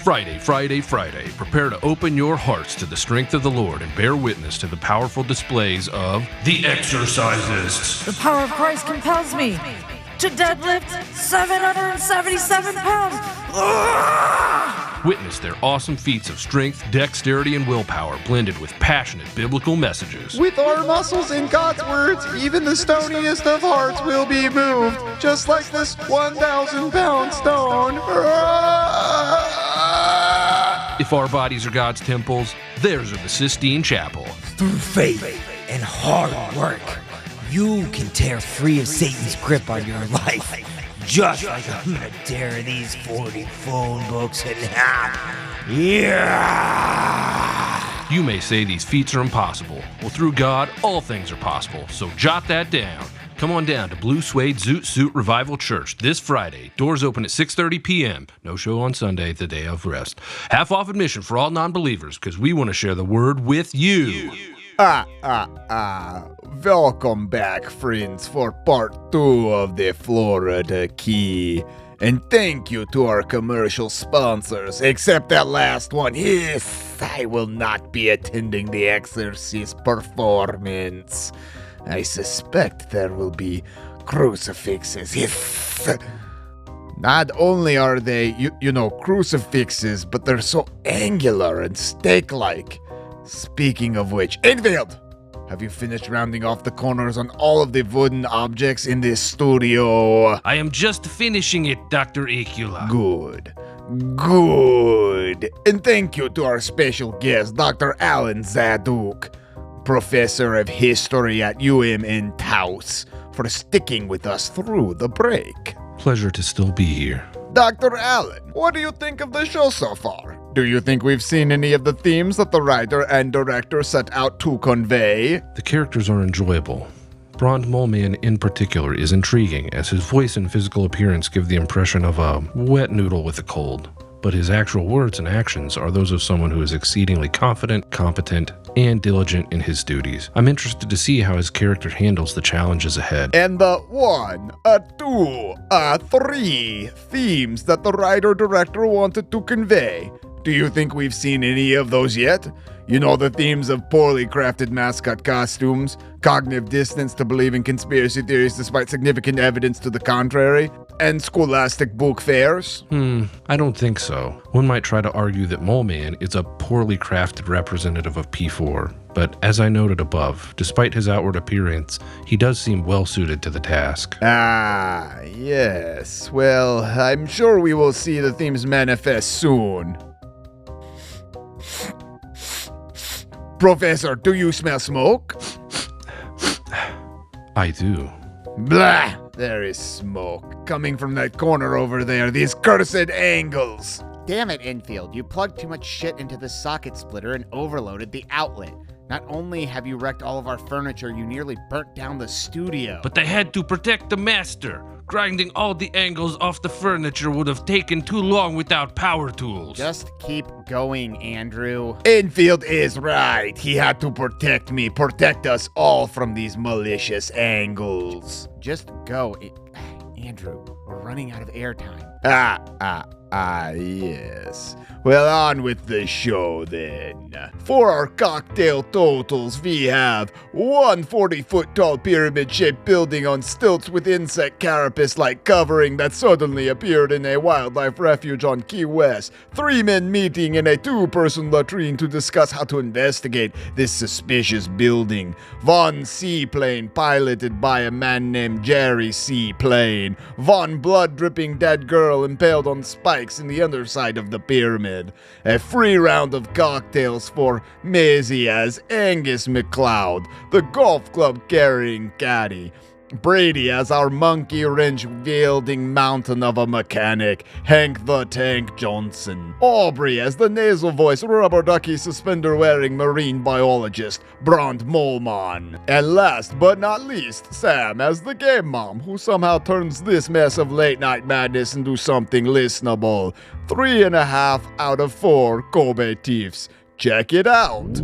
Friday, Friday, Friday. Prepare to open your hearts to the strength of the Lord and bear witness to the powerful displays of the Exorcists. The power of Christ compels me to deadlift 777 pounds. Witness their awesome feats of strength, dexterity, and willpower blended with passionate biblical messages. With our muscles in God's words, even the stoniest of hearts will be moved, just like this 1,000-pound stone. If our bodies are God's temples, theirs are the Sistine Chapel. Through faith and hard work, you can tear free of Satan's grip on your life. Just like I'm gonna tear these 40 phone books in half. Yeah! You may say these feats are impossible. Well, through God, all things are possible. So jot that down. Come on down to Blue Suede Zoot Suit Revival Church this Friday. Doors open at 6:30 p.m. No show on Sunday, the day of rest. Half off admission for all non-believers, because we want to share the word with you. Welcome back, friends, for part 2 of the Florida Key. And thank you to our commercial sponsors, except that last one. Yes, I will not be attending the Exorcist performance. I suspect there will be crucifixes. Yes. Not only are they, you know, crucifixes, but they're so angular and steak-like. Speaking of which, Enfield, have you finished rounding off the corners on all of the wooden objects in this studio? I am just finishing it, Dr. Acula. Good. And thank you to our special guest, Dr. Alan Zaduk, Professor of History at UMN Taos, for sticking with us through the break. Pleasure to still be here. Dr. Allen, what do you think of the show so far? Do you think we've seen any of the themes that the writer and director set out to convey? The characters are enjoyable. Brond Moleman in particular is intriguing, as his voice and physical appearance give the impression of a wet noodle with a cold. But his actual words and actions are those of someone who is exceedingly confident, competent, and diligent in his duties. I'm interested to see how his character handles the challenges ahead. And the 1, 2, 3 themes that the writer-director wanted to convey. Do you think we've seen any of those yet? You know, the themes of poorly crafted mascot costumes, cognitive dissonance to believe in conspiracy theories despite significant evidence to the contrary, and scholastic book fairs? I don't think so. One might try to argue that Mole Man is a poorly crafted representative of P4, but as I noted above, despite his outward appearance, he does seem well suited to the task. Ah, yes. Well, I'm sure we will see the themes manifest soon. Professor, do you smell smoke? I do. Blah! There is smoke coming from that corner over there, these cursed angles. Damn it, Enfield. You plugged too much shit into the socket splitter and overloaded the outlet. Not only have you wrecked all of our furniture, you nearly burnt down the studio. But they had to protect the master. Grinding all the angles off the furniture would have taken too long without power tools. Just keep going, Andrew. Enfield is right. He had to protect me, protect us all from these malicious angles. Just go. Andrew, we're running out of airtime. Yes. Well, on with the show then. For our cocktail totals, we have 1 40-foot-tall pyramid-shaped building on stilts with insect carapace-like covering that suddenly appeared in a wildlife refuge on Key West. 3 men meeting in a 2-person latrine to discuss how to investigate this suspicious building. 1 seaplane piloted by a man named Jerry Seaplane. 1 blood-dripping dead girl impaled on spikes in the underside of the pyramid. A free round of cocktails for Maisie as Angus McLeod, the golf club carrying caddy. Brady as our monkey wrench wielding mountain of a mechanic, Hank the Tank Johnson. Aubrey as the nasal voice rubber ducky suspender wearing marine biologist, Brond Molman. And last but not least, Sam as the game mom who somehow turns this mess of late night madness into something listenable. 3.5 out of 4 Kobe Thieves. Check it out.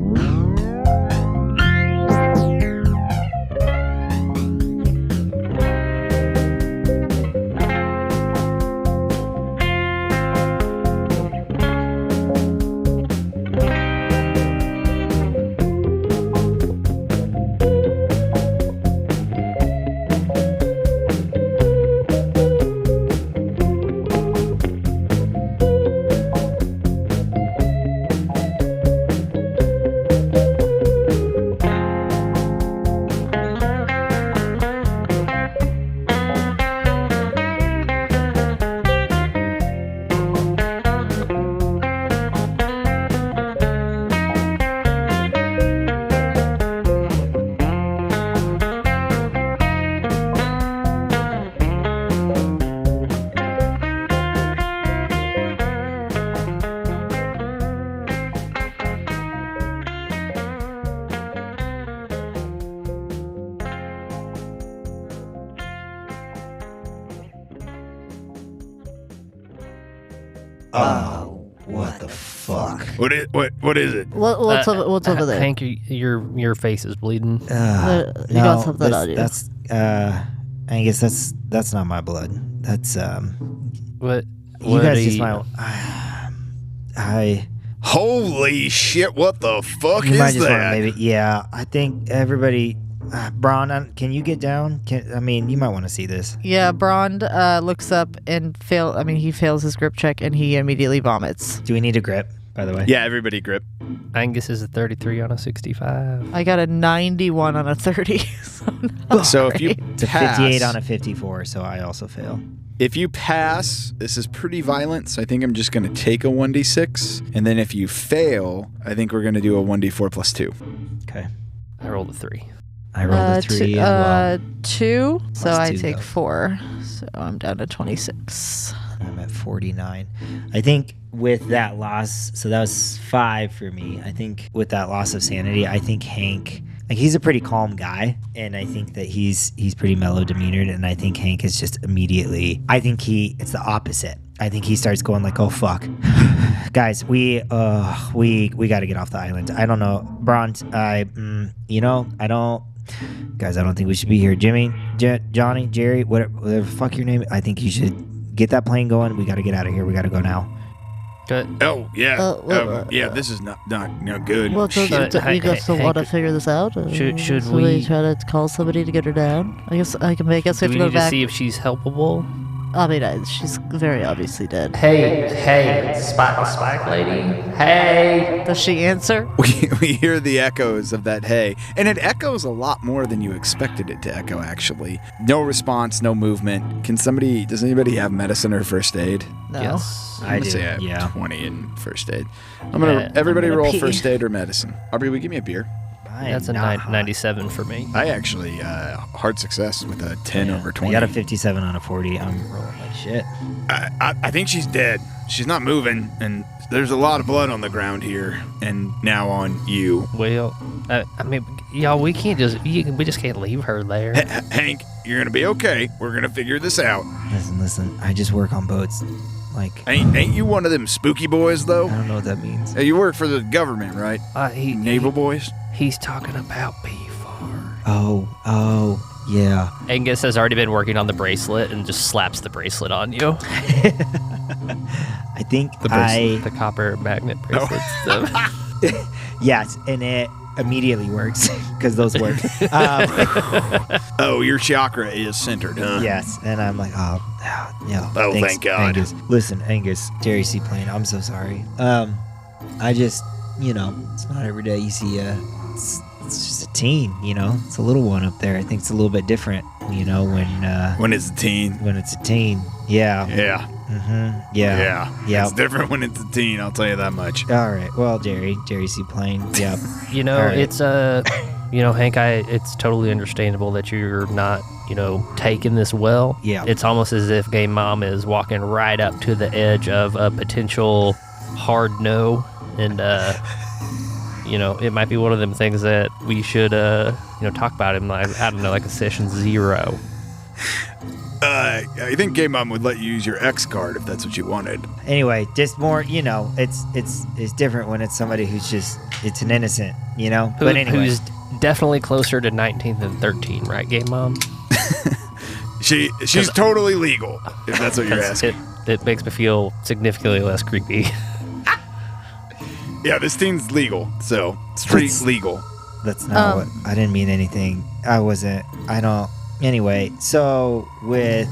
Oh, what the fuck? What is it? What's over there? Hank, your face is bleeding. You got something on you. That's Angus, that's not my blood. That's What? you guys just might. Holy shit! What the fuck You is might just want to that? maybe. Yeah, I think everybody. Braun, can you get down? You might want to see this. Yeah, Brond looks up and he fails his grip check and he immediately vomits. Do we need a grip, by the way? Yeah, everybody grip. Angus is a 33 on a 65. I got a 91 on a 30. So if you It's a 58 on a 54, so I also fail. If you pass, this is pretty violent, so I think I'm just going to take a 1d6. And then if you fail, I think we're going to do a 1d4 plus 2. Okay. I rolled a 3. I rolled a 3 as well. 2, so Plus I 2, take though. 4. So I'm down to 26. I'm at 49. I think with that loss, so that was 5 for me. I think with that loss of sanity, I think Hank, like, he's a pretty calm guy, and I think that he's pretty mellow demeanored, and I think Hank is just immediately, it's the opposite. I think he starts going like, oh fuck, guys, we got to get off the island. I don't know, Bront, I don't think we should be here. Jimmy, Johnny, Jerry, whatever fuck your name, I think you should get that plane going. We got to get out of here. We got to go now. Good. Oh, yeah. Yeah, this is not good. Well, Shit. we just want to Hank, figure this out. should we we- try to call somebody to get her down? I guess we Do have we to go need to back. see if she's helpable? I mean, she's very obviously dead. Hey, Spike lady. Hey. Does she answer? We hear the echoes of that hey, and it echoes a lot more than you expected it to echo, actually. No response, no movement. Does anybody have medicine or first aid? No. Yes. I'm I gonna do, say I have yeah. 20 in first aid. Yeah, Everybody I'm gonna roll pee. first aid or medicine. Aubrey, will you give me a beer? That's a 97 for me. I actually, hard success with a 10 over 20. I got a 57 on a 40. I'm rolling like shit. I think she's dead. She's not moving, and there's a lot of blood on the ground here, and now on you. Well, I mean, y'all, we just can't leave her there. Hank, you're gonna be okay. We're gonna figure this out. Listen. I just work on boats. Like, Ain't you one of them spooky boys, though? I don't know what that means. Hey, you work for the government, right? Naval boys? He's talking about P4. Oh, yeah. Angus has already been working on the bracelet and just slaps the bracelet on you. I think The copper magnet bracelet. yes, and it immediately works because those work. Oh, your chakra is centered, huh? Yes, and I'm like, yeah. Oh, thanks, thank God. Angus. Listen, Angus, Jerry Seaplane, I'm so sorry. I just, it's not every day you see it's just a teen, it's a little one up there. I think it's a little bit different, When it's a teen. when it's a teen. Yeah. Yeah. Mm-hmm. Yeah. Yeah. It's different when it's a teen, I'll tell you that much. All right. Well, Jerry Seaplane. Yeah. All right. It's Hank, it's totally understandable that you're not, taking this well. Yeah. It's almost as if Game Mom is walking right up to the edge of a potential hard no, and it might be one of them things that we should talk about in, like, I don't know, like a session 0. I think Game Mom would let you use your X card if that's what you wanted. Anyway, just more, it's different when it's somebody it's an innocent, But anyway. Who's definitely closer to 19 than 13, right, Game Mom? She's totally legal, if that's what you're asking. It makes me feel significantly less creepy. Yeah, this team's legal, so street legal. That's not what I didn't mean anything. Anyway, so with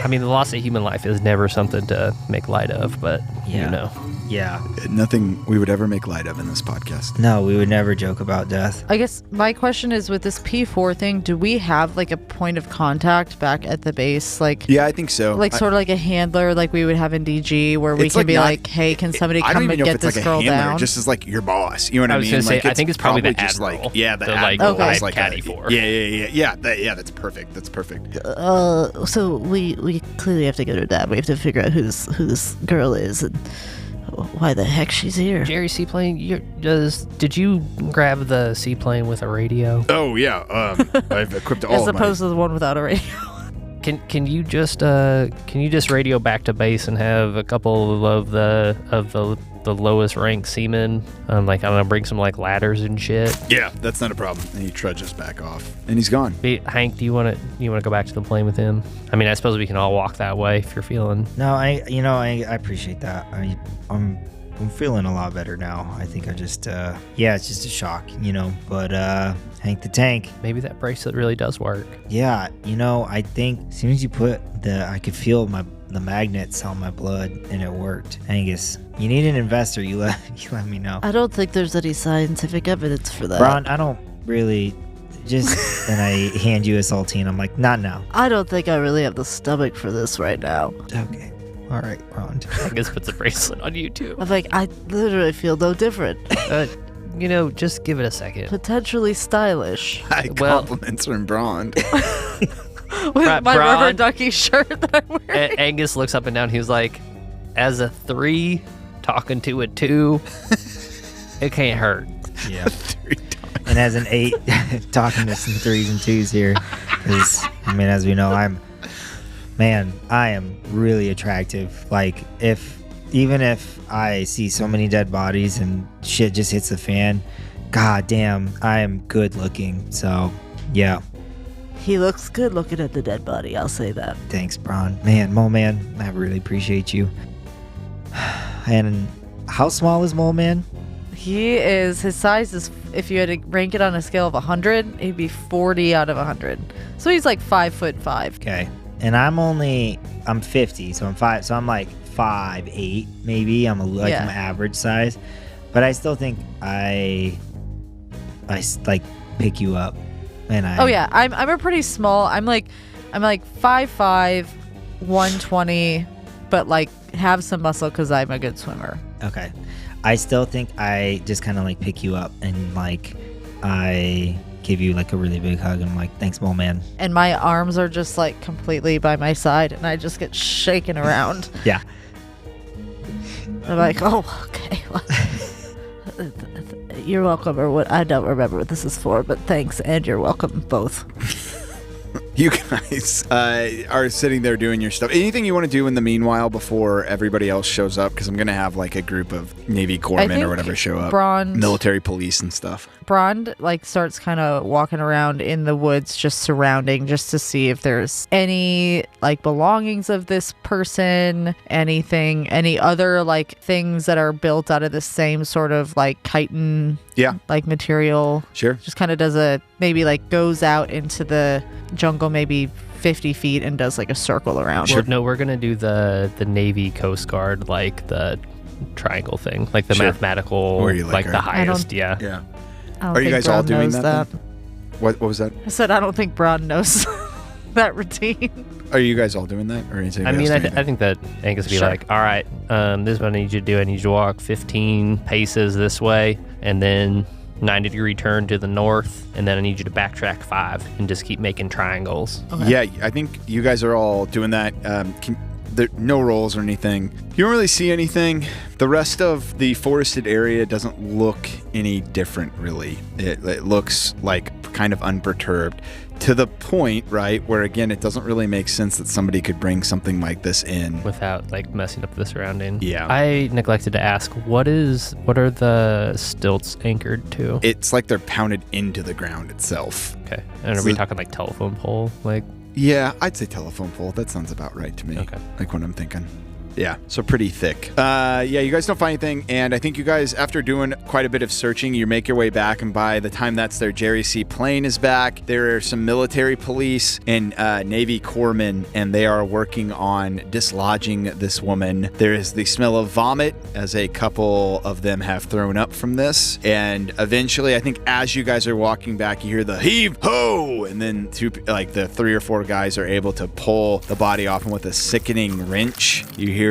I mean, the loss of human life is never something to make light of, but yeah. Nothing we would ever make light of in this podcast. No, we would never joke about death. I guess my question is, with this P4 thing, do we have like a point of contact back at the base? Like, Yeah, I think so. like sort of like a handler like we would have in DG, where we It's can like be not- like, hey, can somebody I don't come even and know if get it's this like a girl handler, down? just as like your boss. You know what I I was mean? gonna say, Like, I think it's probably the just admiral. like, yeah, the The, like, admiral Okay. is like caddy a, for. Yeah. That's perfect. That's perfect. So we clearly have to get her down. We have to figure out who this girl is and why the heck she's here. Jerry Seaplane, did you grab the seaplane with a radio? Oh yeah, I've equipped all As of my. opposed to the one without a radio. Can you just radio back to base and have a couple of the lowest ranked seamen, like, I don't know, bring some like ladders and shit? Yeah, that's not a problem. And he trudges back off, and he's gone. Hank, do you want to go back to the plane with him? I mean, I suppose we can all walk that way if you're feeling. No, I appreciate that. I'm feeling a lot better now. I think I just it's just a shock, But Hank the Tank. Maybe that bracelet really does work. Yeah, I think as soon as you put I could feel the magnets on my blood, and it worked. Angus, you need an investor. You let me know. I don't think there's any scientific evidence for that. Ron, I don't really. Just and I hand you a saltine. I'm like, not now. I don't think I really have the stomach for this right now. Okay. All right, Ron. Angus puts a bracelet on you too. I'm like, I literally feel no different. Just give it a second. Potentially stylish. High compliments from Braun. With my rubber ducky shirt that I'm wearing. Angus looks up and down. He was like, as a 3 talking to a 2, it can't hurt. Yeah. And as an 8 talking to some 3s and 2s here, because as we know, I am really attractive. Like, even if I see so many dead bodies and shit just hits the fan, god damn, I am good looking. So yeah. He looks good looking at the dead body, I'll say that. Thanks, Braun. Mole Man, I really appreciate you. And how small is Mole Man? His size is, if you had to rank it on a scale of 100, he'd be 40 out of 100. So he's like 5'5". Okay. And I'm 50, so I'm 5, so I'm like 5'8", maybe. I'm I'm average size. But I still think I like pick you up. And I'm a pretty small. I'm like 5'5", 120, but like have some muscle because I'm a good swimmer. Okay. I still think I just kind of like pick you up and like I give you like a really big hug and I'm like, thanks, Mole Man. And my arms are just like completely by my side and I just get shaken around. Yeah. I'm like, oh, okay. You're welcome, or what? I don't remember what this is for, but thanks, and you're welcome, both. You guys are sitting there doing your stuff. Anything you want to do in the meanwhile before everybody else shows up? Because I'm going to have like a group of Navy corpsmen or whatever show up. Military police and stuff. Brond like starts kind of walking around in the woods, just surrounding, just to see if there's any like belongings of this person, any other like things that are built out of the same sort of like chitin like material. Sure. Just kind of does maybe like goes out into the jungle maybe 50 feet and does like a circle around. Sure. No, we're gonna do the Navy Coast Guard, like the triangle thing, like the mathematical, or like the highest. Yeah. Are you guys all doing that? What was that? I said I don't think Brond knows that routine. Are you guys all doing that, or anything? I mean, I think that Angus would be like, all right, this is what I need you to do. I need you to walk 15 paces this way, and then 90-degree turn to the north, and then I need you to backtrack 5 and just keep making triangles. Okay. Yeah, I think you guys are all doing that. There, no rolls or anything. You don't really see anything. The rest of the forested area doesn't look any different, really. It looks like kind of unperturbed. To the point, right, where again, it doesn't really make sense that somebody could bring something like this in without like messing up the surrounding. Yeah. I neglected to ask, what are the stilts anchored to? It's like they're pounded into the ground itself. Okay. And are we talking like telephone pole? Like? Yeah, I'd say telephone pole. That sounds about right to me. Okay. Like what I'm thinking. Yeah, so pretty thick. You guys don't find anything, and I think you guys, after doing quite a bit of searching, you make your way back, and by the time that's there, Jerry C. Plane is back. There are some military police and Navy corpsmen, and they are working on dislodging this woman. There is the smell of vomit, as a couple of them have thrown up from this, and eventually, I think as you guys are walking back, you hear the heave-ho, and then the 3 or 4 guys are able to pull the body off, and with a sickening wrench, you hear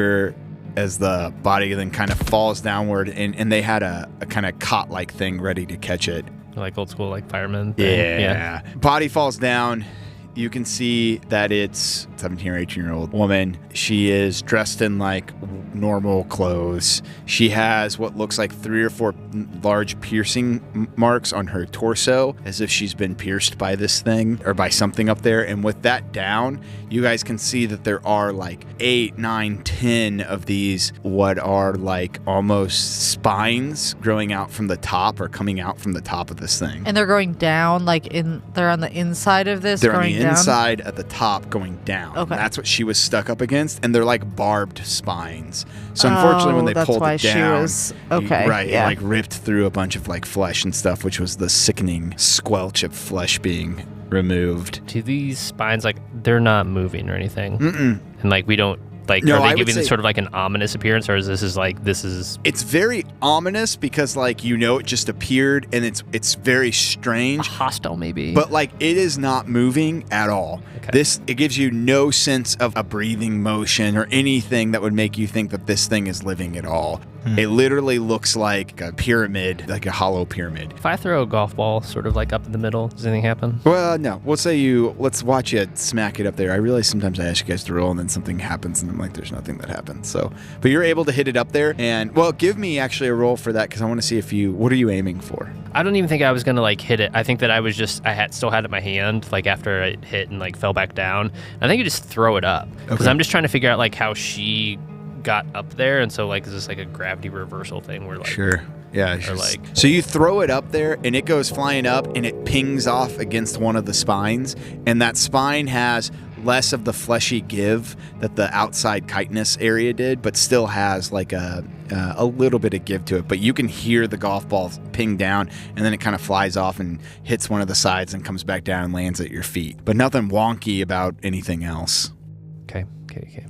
as the body then kind of falls downward, and they had a kind of cot-like thing ready to catch it. Like old school, like fireman thing. Yeah. Body falls down. you can see that it's 17 or 18-year-old woman. She is dressed in like normal clothes. She has what looks like 3 or 4 large piercing marks on her torso, as if she's been pierced by this thing or by something up there. And with that down, you guys can see that there are like 8, 9, 10 of these what are like almost spines growing out from the top or coming out from the top of this thing. And they're going down, they're on the inside of this. They're on going the down? inside at the top going down. Okay. That's what she was stuck up against, and they're like barbed spines. So unfortunately, when they that's pulled why it she down, was- okay, right, yeah. it like ripped through a bunch of like flesh and stuff, which was the sickening squelch of flesh being removed. Do these spines, like, they're not moving or anything? Mm-mm. And, like, we don't, like, No, are I they would giving this say- sort of like an ominous appearance, or is this is It's very ominous because like it just appeared, and it's very strange. hostile maybe? But like it is not moving at all. Okay. It gives you no sense of a breathing motion or anything that would make you think that this thing is living at all. It literally looks like a pyramid, like a hollow pyramid. If I throw a golf ball sort of like up in the middle, does anything happen? Well, no. Let's watch you smack it up there. I realize sometimes I ask you guys to roll and then something happens and I'm like, there's nothing that happens. So, but you're able to hit it up there, and well, give me actually a roll for that because I want to see what are you aiming for? I don't even think I was gonna like hit it. I think that still had it in my hand, like after it hit and like fell back down. I think you just throw it up because Okay. I'm just trying to figure out like how she got up there, and so like is this like a gravity reversal thing where like Sure. Yeah. Or like- So you throw it up there and it goes flying up and it pings off against one of the spines, and that spine has less of the fleshy give that the outside chitinous area did, but still has like a little bit of give to it. But you can hear the golf ball ping down, and then it kind of flies off and hits one of the sides and comes back down and lands at your feet. But nothing wonky about anything else. Okay.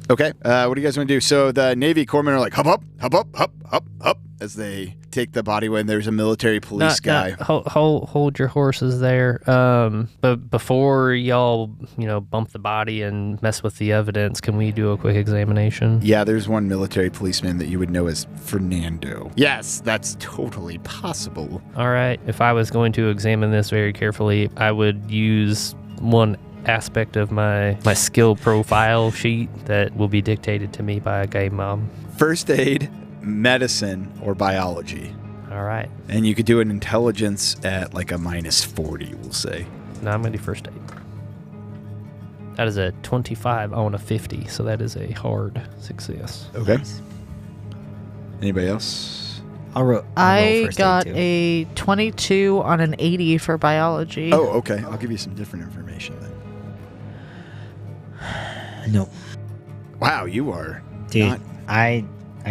Okay, what do you guys want to do? So the Navy corpsmen are like, hop up, hop up, hop, hop, hop, as they take the body when there's a military police guy. Hold your horses there. But before y'all, bump the body and mess with the evidence, can we do a quick examination? Yeah, there's one military policeman that you would know as Fernando. Yes, that's totally possible. All right. If I was going to examine this very carefully, I would use one aspect of my skill profile sheet that will be dictated to me by a game mom. First aid, medicine, or biology. All right. And you could do an intelligence at like a -40, we'll say. Now I'm going to do first aid. That is a 25 on a 50, so that is a hard success. Okay. Anybody else? I'll roll I first aid, got too. a 22 on an 80 for biology. Oh, okay. I'll give you some different information then. Nope. Wow, you are Dude, not... I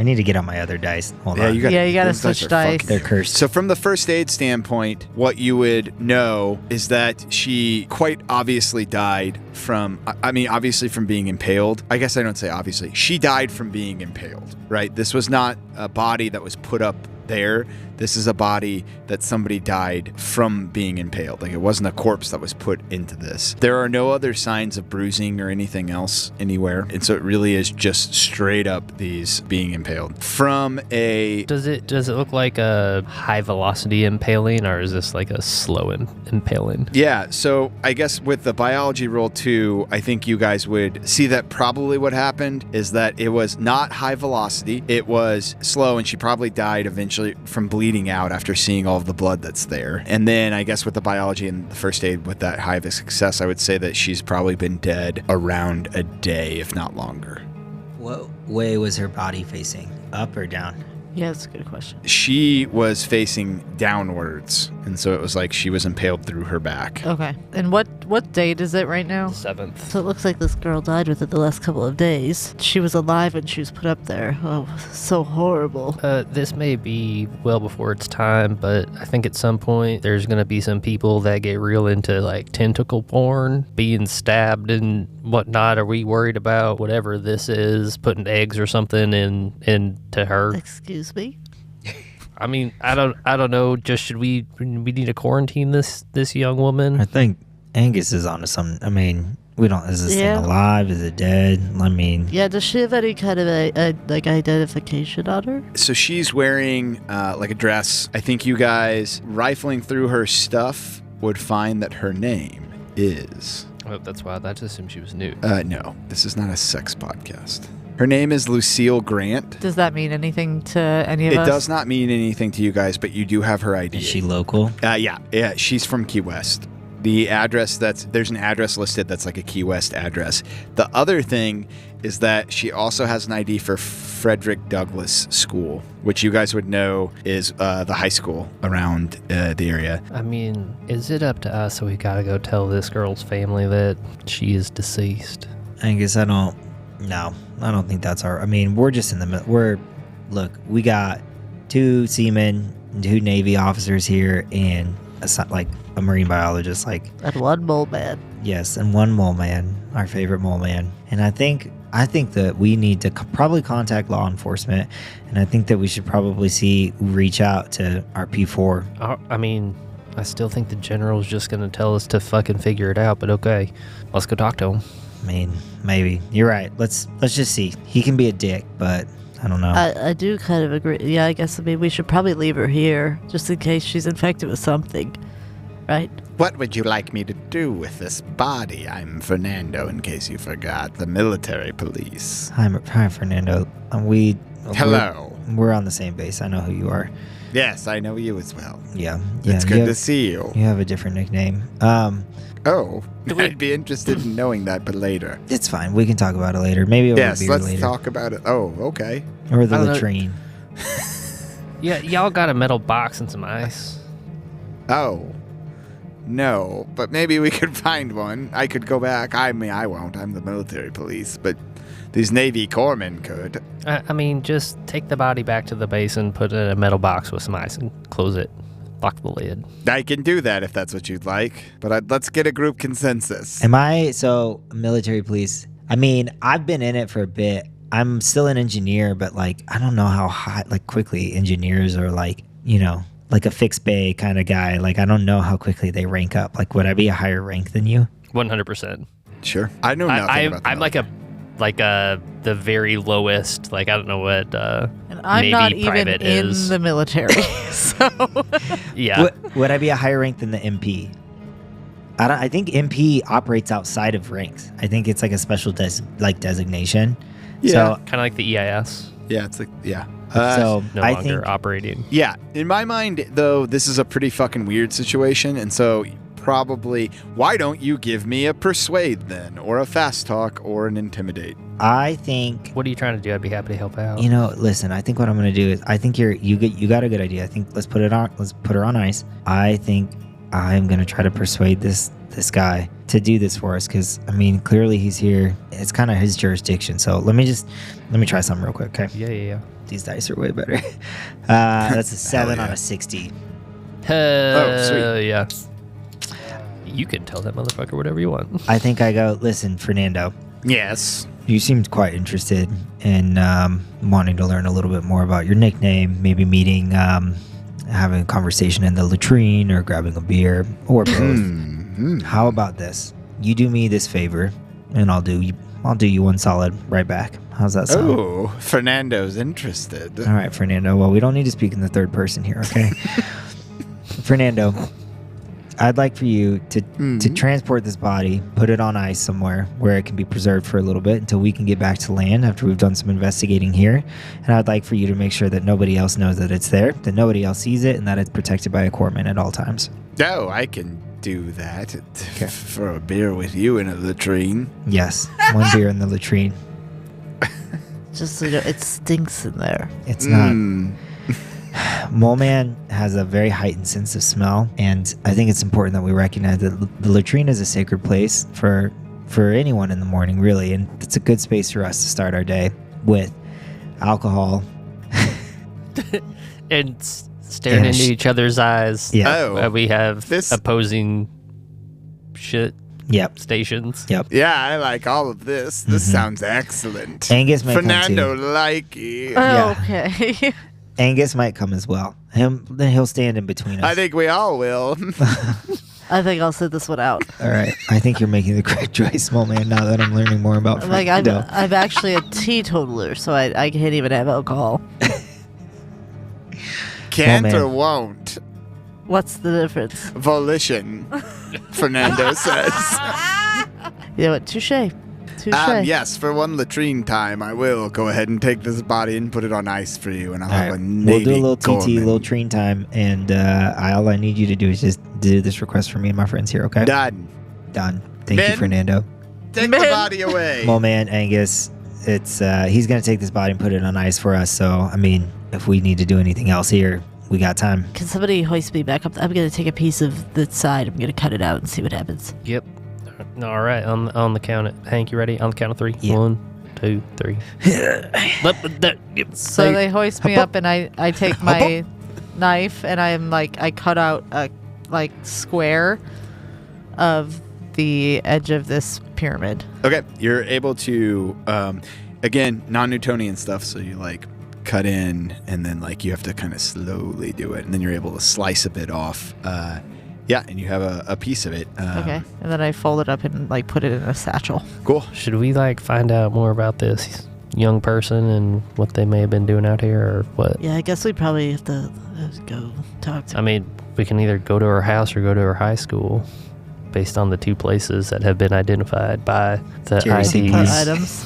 need to get on my other dice. Hold on. You gotta those switch switch dice. They're cursed. So from the first aid standpoint, what you would know is that she quite obviously died from, obviously from being impaled. I guess I don't say obviously. She died from being impaled, right? This was not a body that was put up there. This is a body that somebody died from being impaled. Like, it wasn't a corpse that was put into this. There are no other signs of bruising or anything else anywhere. And so it really is just straight up these being impaled. From a... Does it look like a high velocity impaling, or is this like a slow impaling? Yeah, so I guess with the biology roll 2, I think you guys would see that probably what happened is that it was not high velocity. It was slow, and she probably died eventually from bleeding out after seeing all of the blood that's there. And then I guess with the biology and the first aid with that high of a success, I would say that she's probably been dead around a day, if not longer. What way was her body facing? Up or down? Yeah, that's a good question. She was facing downwards, and so it was like she was impaled through her back. Okay. And what date is it right now? 7th. So it looks like this girl died within the last couple of days. She was alive when she was put up there. Oh, so horrible. This may be well before its time, but I think at some point there's going to be some people that get real into like tentacle porn, being stabbed and whatnot. Are we worried about whatever this is, putting eggs or something into her? Excuse me? I mean, I don't know. Just should we need to quarantine this young woman? I think Angus is onto something. I mean, we don't. Is this Yeah. thing alive? Is it dead? I mean, Yeah, does she have any kind of a identification on her? So she's wearing like a dress. I think you guys, rifling through her stuff, would find that her name is... Oh, that's wild. I just assumed she was new. No, this is not a sex podcast. Her name is Lucille Grant. Does that mean anything to any of It us? does not mean anything to you guys, but you do have her ID. Is she local? Yeah, she's from Key West. The address there's an address listed that's like a Key West address. The other thing is that she also has an ID for Frederick Douglass School, which you guys would know is the high school around the area. I mean, is it up to us so we gotta go tell this girl's family that she is deceased? I guess I don't think that's our. I mean, we're just in the middle. Look, we got 2 seamen, 2 Navy officers here, and a marine biologist. And one mole man. Yes, and 1 mole man, our favorite mole man. And I think that we need to probably contact law enforcement, and I think that we should probably reach out to our P4. I mean, I still think the general's just gonna tell us to fucking figure it out, but okay. Let's go talk to him. I mean, maybe. You're right. Let's just see. He can be a dick, but I don't know. I do kind of agree. Yeah, I guess we should probably leave her here just in case she's infected with something, right? What would you like me to do with this body? I'm Fernando, in case you forgot, the military police. Hi, Fernando. Hello. We're on the same base. I know who you are. Yes, I know you as well. Yeah. It's good to see you. You have a different nickname. Oh, I'd be interested in knowing that, but later. It's fine. We can talk about it later. Maybe over Yes, beer let's later. talk about it. Oh, okay. Or the I don't know. latrine. Yeah, y'all got a metal box and some ice. Oh. No, but maybe we could find one. I could go back. I mean, I won't. I'm the military police, but these Navy corpsmen could. I mean, just take the body back to the base and put it in a metal box with some ice and close it. Lock the lid. I can do that if that's what you'd like, but let's get a group consensus. Military police? I mean, I've been in it for a bit. I'm still an engineer, but I don't know how quickly engineers are like a fixed bay kind of guy. I don't know how quickly they rank up. Would I be a higher rank than you? 100%. Sure. I know nothing about that. I'm the very lowest. I don't know what. And I'm Navy not even private in is. the military, so Yeah. Would I be a higher rank than the MP? I think MP operates outside of ranks. I think it's a special designation. Yeah. So, Kind of like the EIS. Yeah, it's yeah. so No I longer think operating. Yeah, in my mind, though, this is a pretty fucking weird situation, and so probably, why don't you give me a persuade then, or a fast talk, or an intimidate? I think. What are you trying to do? I'd be happy to help out. Listen. I think what I'm gonna do is I think you got a good idea. I think let's put her on ice. I think I'm gonna try to persuade this guy to do this for us because clearly he's here. It's kind of his jurisdiction. So let me try something real quick. Okay. Yeah. These dice are way better. That's a 7 yeah. on a 60. sweet. Yeah. You can tell that motherfucker whatever you want. I think I go. Listen, Fernando. Yes. You seemed quite interested in wanting to learn a little bit more about your nickname, maybe meeting, having a conversation in the latrine or grabbing a beer or both. How about this? You do me this favor, and I'll do you one solid right back. How's that sound? Oh, Fernando's interested. All right, Fernando. Well, we don't need to speak in the third person here, okay? Fernando, I'd like for you to transport this body, put it on ice somewhere where it can be preserved for a little bit until we can get back to land after we've done some investigating here. And I'd like for you to make sure that nobody else knows that it's there, that nobody else sees it, and that it's protected by a corpsman at all times. Oh, I can do that for a beer with you in a latrine. Yes, 1 beer in the latrine. Just so it stinks in there. It's not. Mole Man has a very heightened sense of smell, and I think it's important that we recognize that the latrine is a sacred place for anyone in the morning, really, and it's a good space for us to start our day with alcohol. And staring into each other's eyes. Yeah. Oh, We have this- opposing shit Yep. stations. Yep. Yeah, I like all of this. This sounds excellent. Angus might Fernando come too. likey. Yeah. Okay. Angus might come as well. He'll stand in between us. I think we all will. I think I'll sit this one out. All right. I think you're making the correct choice, Small Man, now that I'm learning more about Fernando. I'm actually a teetotaler, so I can't even have alcohol. Can't man. or won't. What's the difference? Volition, Fernando says. You know what? Touche. Yes, for one latrine time, I will go ahead and take this body and put it on ice for you, and I'll have a We'll Navy do a little TT, Gorman. little train time, and all I need you to do is just do this request for me and my friends here, okay? Done. Done. Thank you, Men. Fernando. Take the body away. Well, man, Angus, it's he's gonna take this body and put it on ice for us. So, I mean, if we need to do anything else here, we got time. Can somebody hoist me back up? I'm going to take a piece of the side. I'm going to cut it out and see what happens. Yep. All right. On the count of Hank, you ready? On the count of 3. Yeah. 1, 2, 3. Yep. So they hoist me up, and I take my knife, and I cut out a square of the edge of this pyramid. Okay, you're able to, again, non-Newtonian stuff, so you cut in, and then you have to kind of slowly do it, and then you're able to slice a bit off. And you have a piece of it. Okay, and then I fold it up and put it in a satchel. Cool. Should we find out more about this young person and what they may have been doing out here, or what? Yeah, I guess we probably have to go talk to I mean, we can either go to her house or go to her high school, based on the 2 places that have been identified by the Jerry C. IDs. items.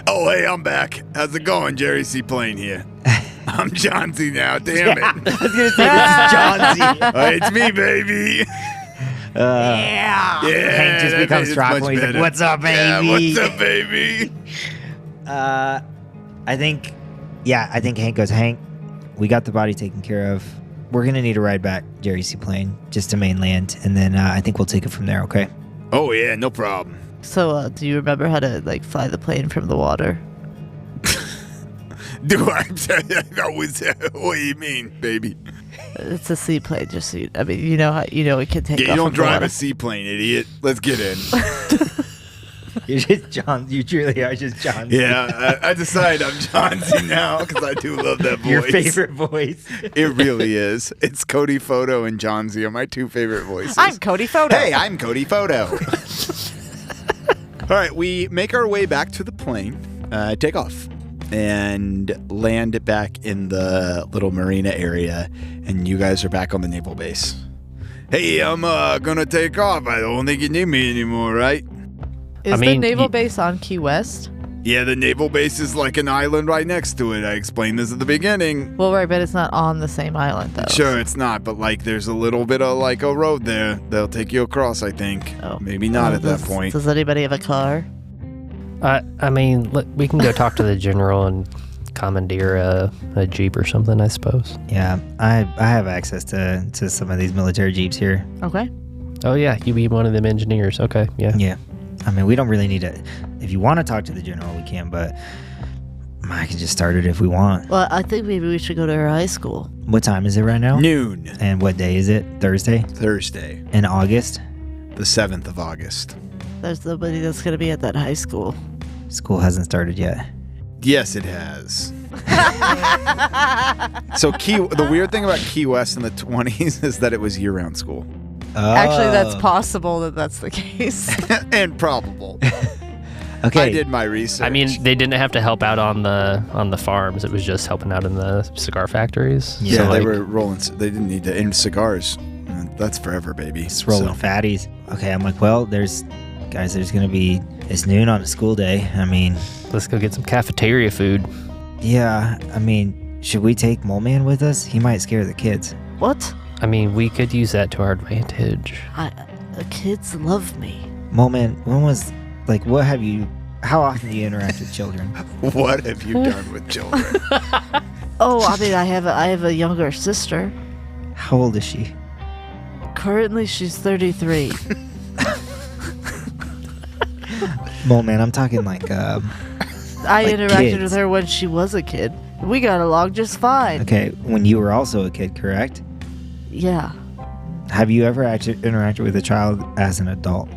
Oh, hey, I'm back. How's it going? Jerry C. Plane here. I'm John C. now, damn it. I was gonna say this is John Z. It's me, baby. Yeah. Yeah, Hank just that becomes is Rock much when he's like, better. "What's up, baby?" Yeah, what's up, baby? I think Hank goes, Hank, we got the body taken care of. We're going to need a ride back, Jerry C. Plane, just to mainland. And then I think we'll take it from there, okay? Oh, yeah, no problem. So, do you remember how to fly the plane from the water? Do I? What do you mean, baby? It's a seaplane. Just so you know how it can take Yeah, off you don't from the drive water. a seaplane, idiot. Let's get in. You're just John. You truly are just John. Yeah, I decide I'm John C. now because I do love that voice. Your favorite voice. It really is. It's Cody Photo and John Z are my 2 favorite voices. I'm Cody Photo. Hey, I'm Cody Photo. All right, we make our way back to the plane, take off, and land back in the little marina area, and you guys are back on the naval base. Hey, I'm gonna take off. I don't think you need me anymore, right? Is the naval base on Key West? Yeah, the naval base is like an island right next to it. I explained this at the beginning. Well, right, but it's not on the same island, though. Sure, it's not, but there's a little bit of a road there. They'll take you across, I think. Oh. Maybe not at that point. Does anybody have a car? I mean, we can go talk to the general and commandeer a Jeep or something, I suppose. Yeah, I have access to some of these military Jeeps here. Okay. Oh, yeah, you be one of them engineers. Okay, yeah. Yeah. I mean, we don't really need to. If you want to talk to the general, we can, but I can just start it if we want. Well, I think maybe we should go to her high school. What time is it right now? Noon. And what day is it? Thursday? Thursday, In August? the 7th of August. There's nobody that's going to be at that high school. School hasn't started yet. Yes, it has. So the weird thing about Key West in the 20s is that it was year-round school. Actually, that's Oh. possible that that's the case. And probable. Okay. I did my research. I mean, they didn't have to help out on the farms. It was just helping out in the cigar factories. Yeah, So, they were rolling. They didn't need to end cigars. That's forever, baby. Just rolling fatties. Okay, I'm like, well, there's gonna be, it's noon on a school day. I mean, let's go get some cafeteria food. yeah, I mean, should we take Mole Man with us? He might scare the kids. What? I mean, we could use that to our advantage. The kids love me. Mole Man, how often do you interact with children? What have you done with children? Oh, I mean, I have a younger sister. How old is she? Currently, she's 33. Mole Man, I'm talking I like interacted kids. with her when she was a kid. We got along just fine. okay, when you were also a kid, correct? Yeah. Have you ever actually interacted with a child as an adult?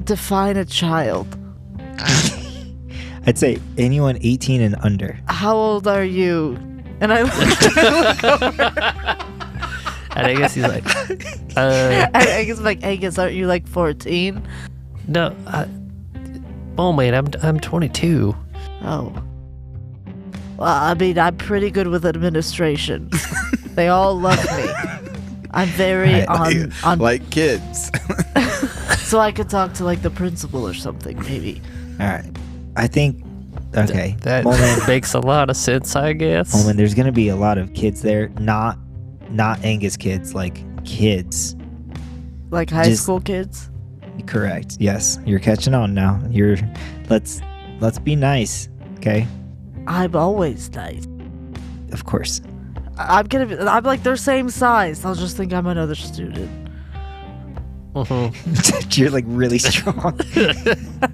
Define a child. I'd say anyone 18 and under. How old are you? And I look over. And I guess he's like, Angus, aren't you like 14? no, oh man, I'm 22. Oh. Well, I mean, I'm pretty good with administration. They all love me. I'm very on. Like kids. So I could talk to like the principal or something, maybe. All right. I think. Okay. That Moment. makes a lot of sense, I guess. Moment. There's gonna be a lot of kids there. Not Angus kids. Like kids. Like high Just- school kids. Correct. Yes. You're catching on now. Let's be nice. Okay. I'm always nice. Of course. I'm like their same size. They'll just think I'm another student. You're like really strong.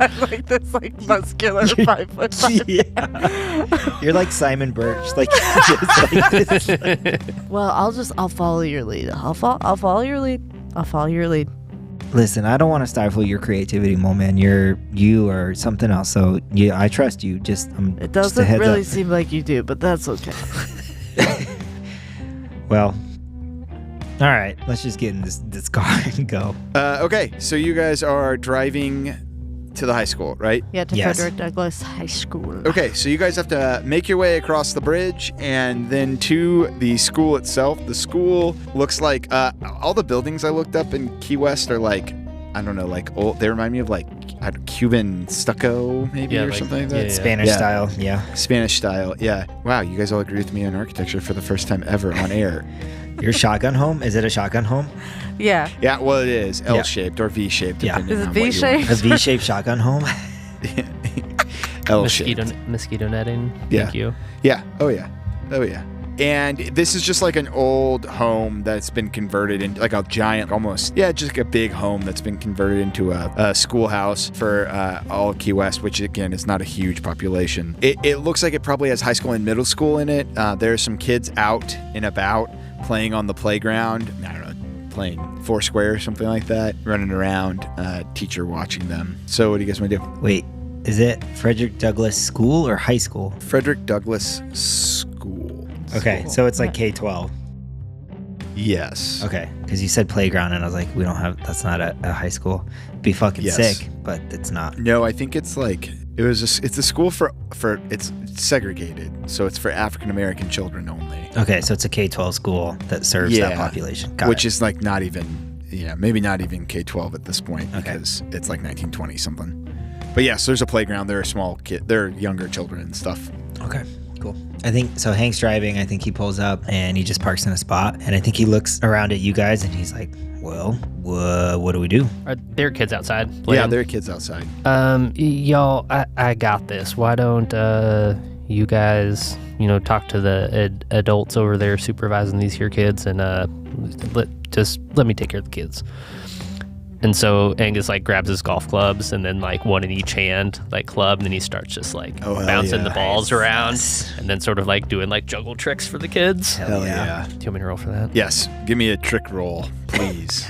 I'm like this like muscular 5'5". Yeah. You're like Simon Birch. Like, just like this. Well, I'll follow your lead. I'll follow your lead. I'll follow your lead. Listen, I don't want to stifle your creativity, Mo man. You are something else. So yeah, I trust you. It just a doesn't heads really up. seem like you do, but that's okay. Well, all right. Let's just get in this car and go. Okay, so you guys are driving to the high school, right? Yeah, to Yes. Frederick Douglass High School. Okay, so you guys have to make your way across the bridge and then to the school itself. The school looks like all the buildings I looked up in Key West are like, I don't know, like old. They remind me of like Cuban stucco, maybe, or like- something like that. yeah. Spanish Yeah. style. Yeah. Spanish style, yeah. Wow, you guys all agree with me on architecture for the first time ever on air. Your shotgun home? Is it a shotgun home? Yeah. Yeah, well, it is Yeah. L-shaped or V-shaped, Yeah. depending Is it on what you V-shaped? A V-shaped shotgun home? want. L-shaped. Mosquito netting. Yeah. Thank you. Yeah. Oh yeah. And this is just like an old home that's been converted into like a giant, almost, just like a big home that's been converted into a schoolhouse for all of Key West, which again is not a huge population. It looks like it probably has high school and middle school in it. There's some kids out and about playing on the playground. I don't know, playing Foursquare or something like that, running around, teacher watching them. So what do you guys want to do? Wait, is it Frederick Douglass School or high school? Frederick Douglass School. Okay, so it's like K-12. Yes. Okay, because you said playground, and I was like, that's not a high school. Be fucking Yes. sick, but it's not. No, I think it's like it's a school for it's segregated, so it's for African American children only. Okay, so it's a K-12 school that serves that Yeah, population. Got which it. is like not even maybe not even K-12 at this point Okay. because it's like 1920 something. But yes, there's a playground. There are small kids. There are younger children and stuff. Okay, cool. I think so. Hank's driving. I think he pulls up and he just parks in a spot. And I think he looks around at you guys and he's like, "Well, what do we do?" Are there kids outside? Yeah, playing? there are kids outside. Y'all, I got this. Why don't you guys, talk to the adults over there supervising these here kids, and let me take care of the kids. And so Angus like grabs his golf clubs and then like one in each hand, like club, and then he starts just like Oh, hell bouncing yeah. the balls around Nice. and then sort of like doing like juggle tricks for the kids. Hell Hell yeah. Do you want me to roll for that? Yes, give me a trick roll, please.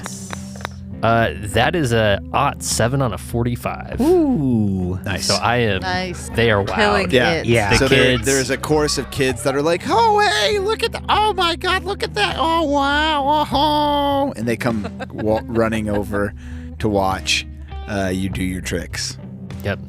That is a 7 on a 45. Ooh. Nice. So I am. Nice. They are Killing wowed. Yeah. it. Yeah. The So kids. there's a chorus of kids that are like, "Oh, hey, look at that! Oh my God, look at that! Oh wow! Oh!" And they come running over to watch you do your tricks. Yep.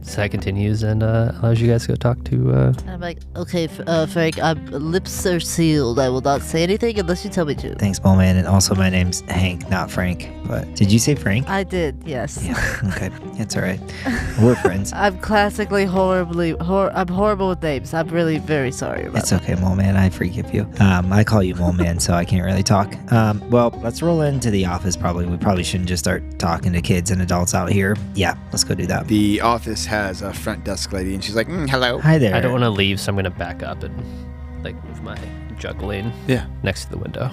So that continues and allows you guys to go talk to. And I'm like, okay, Frank, lips are sealed. I will not say anything unless you tell me to. Thanks, Bowman. And also, my name's Hank, not Frank. But did you say Frank? I did, yes. Yeah. Okay. It's all right. We're friends. I'm classically I'm horrible with names. I'm really very sorry about It's okay, Mole Man. I forgive you. I call you Mole Man, so I can't really talk. Well, let's roll into the office. Probably we probably shouldn't just start talking to kids and adults out here. Yeah, let's go do that. The office has a front desk lady, and she's like, "Hello." Hi there. I don't want to leave, so I'm going to back up and like move my juggling Yeah. next to the window.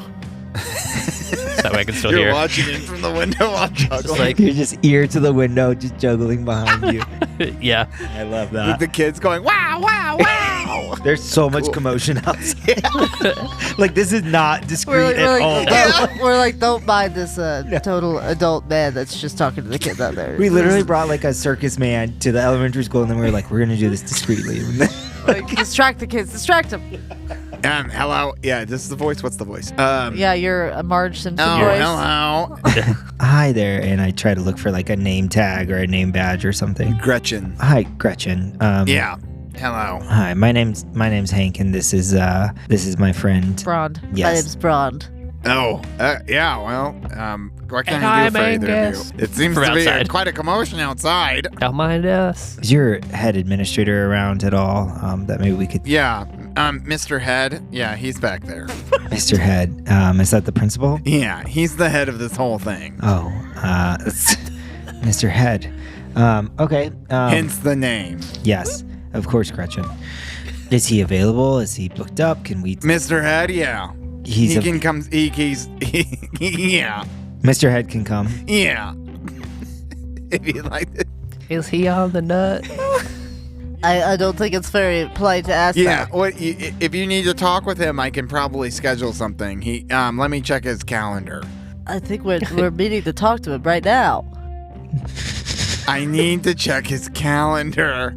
So that way I can still You're hear. watching in from the window while juggling. Just like, You're just ear to the window, just juggling behind you. yeah. I love with that. the kids going, "Wow! Wow! Wow!" There's so much Cool. commotion outside. Like this is not discreet we're at all. like, we're like, don't mind this total adult man that's just talking to the kids out there. We literally brought like a circus man to the elementary school, and then we were like, we're gonna do this discreetly. like, distract the kids, distract them. Hello. Yeah, this is the voice. What's the voice? Yeah, you're a Marge Simpson Oh, voice. hello. Hi there, and I try to look for like a name tag or a name badge or something. Gretchen. Hi, Gretchen. Yeah. Hello. Hi, my name's Hank, and this is my friend. Brond. My Yes. name's Brond. Oh, yeah, well, what can And I I'm do for either of Angus. you? It seems From to be outside. quite a commotion outside. Don't mind us. Is your head administrator around at all? That maybe we could. Yeah, Mr. Head, yeah, he's back there. Mr. Head, is that the principal? Yeah, he's the head of this whole thing. Oh, Mr. Head. Okay. Hence the name. Yes, of course, Gretchen. Is he available? Is he booked up? Can we? Mr. Head, yeah. He's He can come, yeah, Mr. Head can come. yeah. If you like it. Is he on the nut? I don't think it's very polite to ask Yeah, that. if you need to talk with him, I can probably schedule something. Let me check his calendar. I think we're meeting to talk to him right now. I need to check his calendar.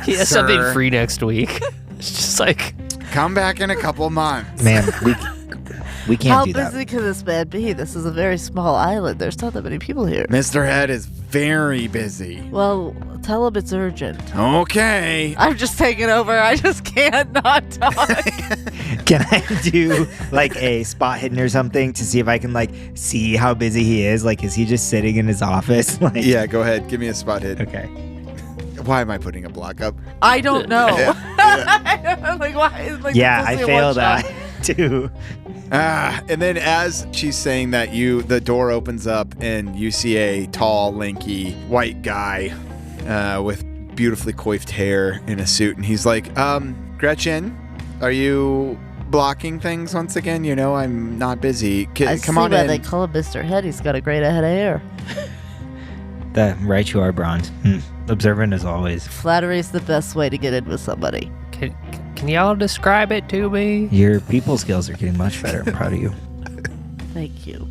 He has Sir. something free next week. It's just like, Come back in a couple months. Man, we can't How do that. busy can this man be? This is a very small island. There's not that many people here. Mr. Head is very busy. Well, tell him it's urgent. Okay. I'm just taking over. I just can't not talk. Can I do like a spot hidden or something to see if I can like see how busy he is? Like, is he just sitting in his office? Like, Yeah, go ahead. Give me a spot hit. Okay. Why am I putting a block up? I don't know. Yeah, like, why? Like, Yeah, I this is a failed one-shot. that too. And then as she's saying that, the door opens up and you see a tall, lanky, white guy with beautifully coiffed hair in a suit. And he's like, Gretchen, are you blocking things once again? You know, I'm not busy. I Come see on why in. they call him Mr. Head. He's got a great head of hair. Right, you are, Bronze. Observant as always. Flattery's the best way to get in with somebody. can y'all describe it to me? Your people skills are getting much better. I'm proud of you. Thank you.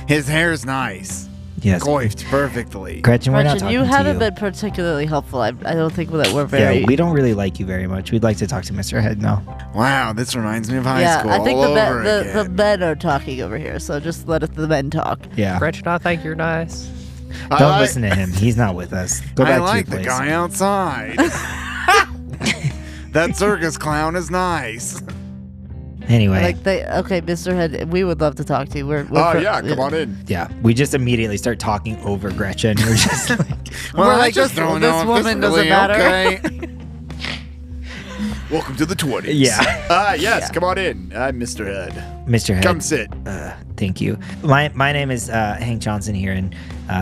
His hair's nice. Yes. Coiffed perfectly. Gretchen, we're not Gretchen, talking you to haven't you. been particularly helpful. I don't think that we're very. Yeah, we don't really like you very much. We'd like to talk to Mr. Head now. Wow, this reminds me of high Yeah, school I think all the over the again. men are talking over here, so just let the men talk. Yeah. Gretchen, I think you're nice. Don't listen to him. He's not with us. Go back I to like your the place. guy outside. That circus clown is nice. Anyway, Okay, Mr. Head, we would love to talk to you. We're Come on in. yeah, we just immediately start talking over Gretchen. We're just like, Well, We're I like, just this- don't this know if woman this really doesn't matter. okay. Welcome to the 20s. Yeah. Yes, come on in. I'm Mr. Head. Mr. Head. Come sit. Thank you. My name is Hank Johnson here, and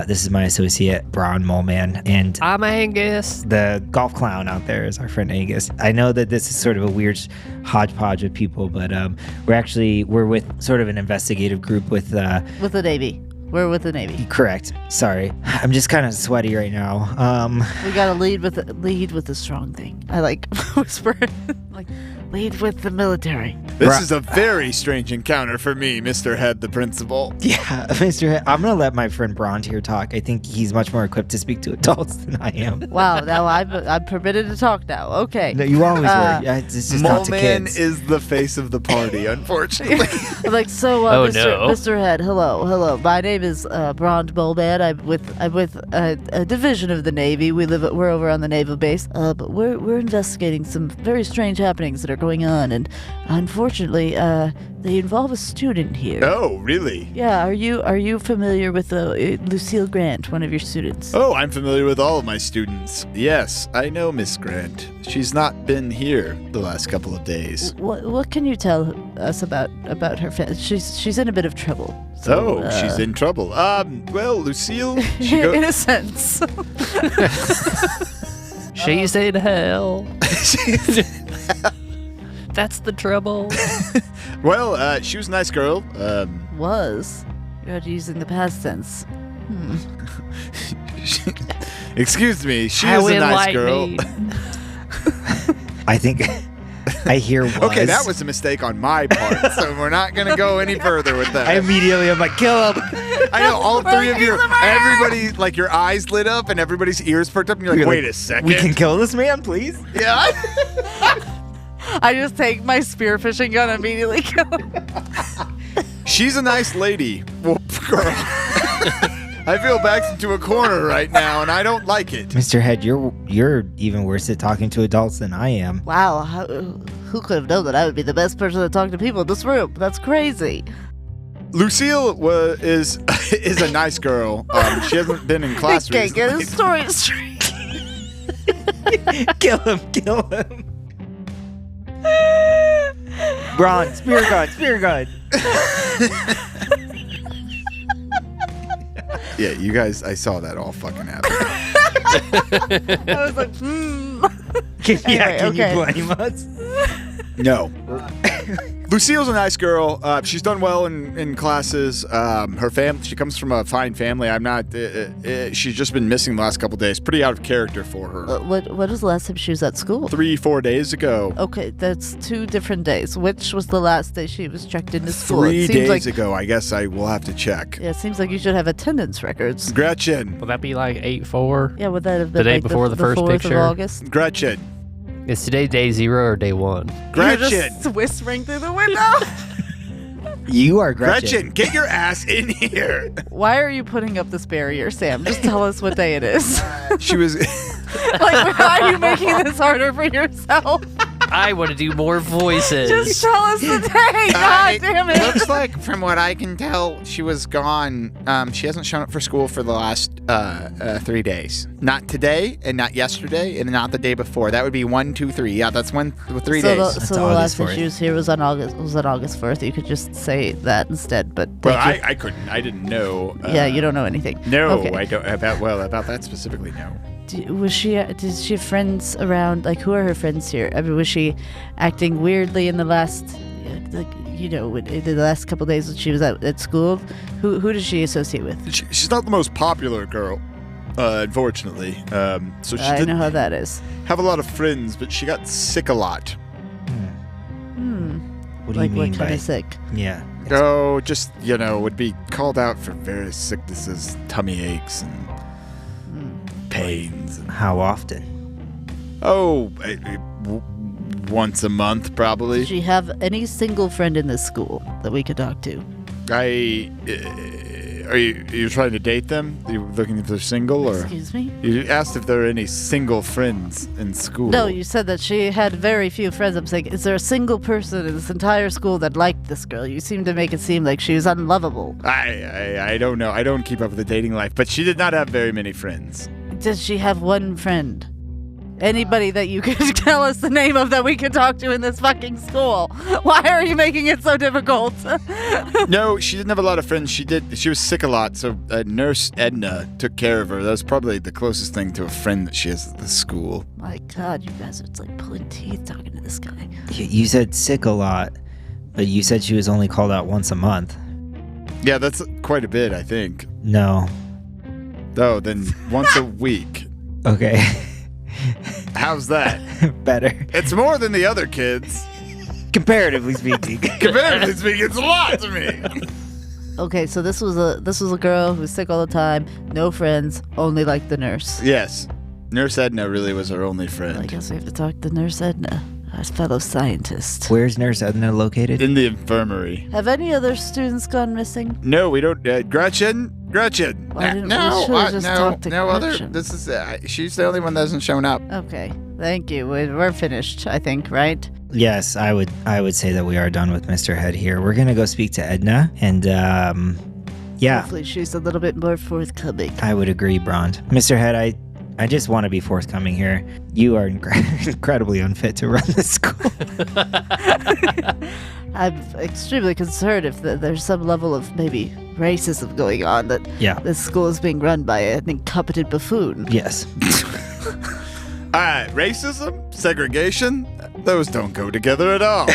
this is my associate, Braun Moleman, and I'm Angus. the golf clown out there is our friend Angus. I know that this is sort of a weird hodgepodge of people, but we're with sort of an investigative group with with the Navy. We're with the Navy. correct. Sorry, I'm just kind of sweaty right now. We gotta lead with a strong thing. I like whisper, like lead with the military. This is a very strange encounter for me, Mr. Head, the principal. Yeah, Mr. Head, I'm gonna let my friend Braun here talk. I think he's much more equipped to speak to adults than I am. Wow, now I'm permitted to talk now. Okay. No, you always were. Yeah, it's just not to Moleman kids. is the face of the party, unfortunately. I'm like, so, Oh, Mr. no. Mr. Head, hello. My name is Brond Moleman. I'm with a division of the Navy. We're over on the naval base. But we're investigating some very strange happenings that are going on, and unfortunately, they involve a student here. Oh, really? Yeah, are you familiar with Lucille Grant, one of your students? Oh, I'm familiar with all of my students. Yes, I know Miss Grant. She's not been here the last couple of days. What can you tell us about her? She's in a bit of trouble. So, She's in trouble. Well, Lucille, she in a sense. She's in hell. That's the trouble. Well, she was a nice girl. Was. You're using the past tense. Excuse me, she How is a nice girl. enlightening. I think I hear was. Okay, that was a mistake on my part, so we're not gonna go any further with that. I immediately am like, kill him. I know all three of you, everybody, like your eyes lit up and everybody's ears perked up, and you're like, wait a second. We can kill this man, please. Yeah. I just take my spearfishing gun and immediately kill him. She's a nice lady. Well, girl. I feel backed into a corner right now, and I don't like it. Mr. Head, you're even worse at talking to adults than I am. Wow, who could have known that I would be the best person to talk to people in this room? That's crazy. Lucille is a nice girl. She hasn't been in class Okay, get recently. his story straight. Kill him. Braun, spear gun. Yeah, you guys, I saw that all fucking happen. I was like, Can okay. you blame us? No. Lucille's a nice girl. She's done well in classes. She comes from a fine family. She's just been missing the last couple days. Pretty out of character for her. What was the last time she was at school? 3-4 days ago. Okay, that's 2 different days. Which was the last day she was checked into school? 3 It seems days like, ago. I guess I will have to check. Yeah, it seems like you should have attendance records. Gretchen. Will that be like 8-4? Yeah, would that have been The day like before the first 4th picture? of August? Gretchen. Is today day 0 or day 1? Gretchen. You're just whispering through the window. You are Gretchen. Gretchen, get your ass in here. Why are you putting up this barrier, Sam? Just tell us what day it is. She was. Like, why are you making this harder for yourself? I want to do more voices. Just tell us the day. God damn it. Looks like, from what I can tell, she was gone. She hasn't shown up for school for the last 3 days. Not today, and not yesterday, and not the day before. That would be 1, 2, 3. Yeah, that's 3 days. So the last time she was here was on August 4th. You could just say that instead. But Well, thank you. I couldn't. I didn't know. Yeah, you don't know anything. No, Okay. I don't. About that specifically, no. Did she have friends around? Like, who are her friends here? I mean, was she acting weirdly in the last, in the last couple days when she was at school? Who does she associate with? She's not the most popular girl, unfortunately. So she I didn't know how that is. have a lot of friends, but she got sick a lot. What do Like, you mean what kind by of sick? Yeah. Oh, just, would be called out for various sicknesses, tummy aches and pains. How often? Oh, once a month, probably. Does she have any single friend in this school that we could talk to? Are you trying to date them? Are you looking if they're single, or? Excuse me? You asked if there are any single friends in school. No, you said that she had very few friends. I'm saying, is there a single person in this entire school that liked this girl? You seem to make it seem like she was unlovable. I don't know. I don't keep up with the dating life, but she did not have very many friends. Does she have one friend? Anybody that you could tell us the name of that we could talk to in this fucking school? Why are you making it so difficult? No, she didn't have a lot of friends. She was sick a lot, so Nurse Edna took care of her. That was probably the closest thing to a friend that she has at the school. My God, you guys are like pulling teeth talking to this guy. You said sick a lot, but you said she was only called out once a month. Yeah, that's quite a bit, I think. No. Oh, then once a week. Okay. How's that? Better. It's more than the other kids. Comparatively speaking. Comparatively speaking, it's a lot to me. Okay, so this was a girl who was sick all the time, no friends, only like the nurse. Yes. Nurse Edna really was her only friend. I guess we have to talk to Nurse Edna, our fellow scientist. Where's Nurse Edna located? In the infirmary. Have any other students gone missing? No, we don't. Gretchen. Why didn't we should've just talked to no other. Gretchen? This is. She's the only one that hasn't shown up. Okay, thank you. We're finished, I think, right? Yes, I would say that we are done with Mr. Head here. We're gonna go speak to Edna, and yeah, Hopefully she's a little bit more forthcoming. I would agree, Brond. Mr. Head, I just want to be forthcoming here. You are incredibly unfit to run this school. I'm extremely concerned if there's some level of maybe racism going on, that this school is being run by an incompetent buffoon. Yes. Racism, segregation, those don't go together at all.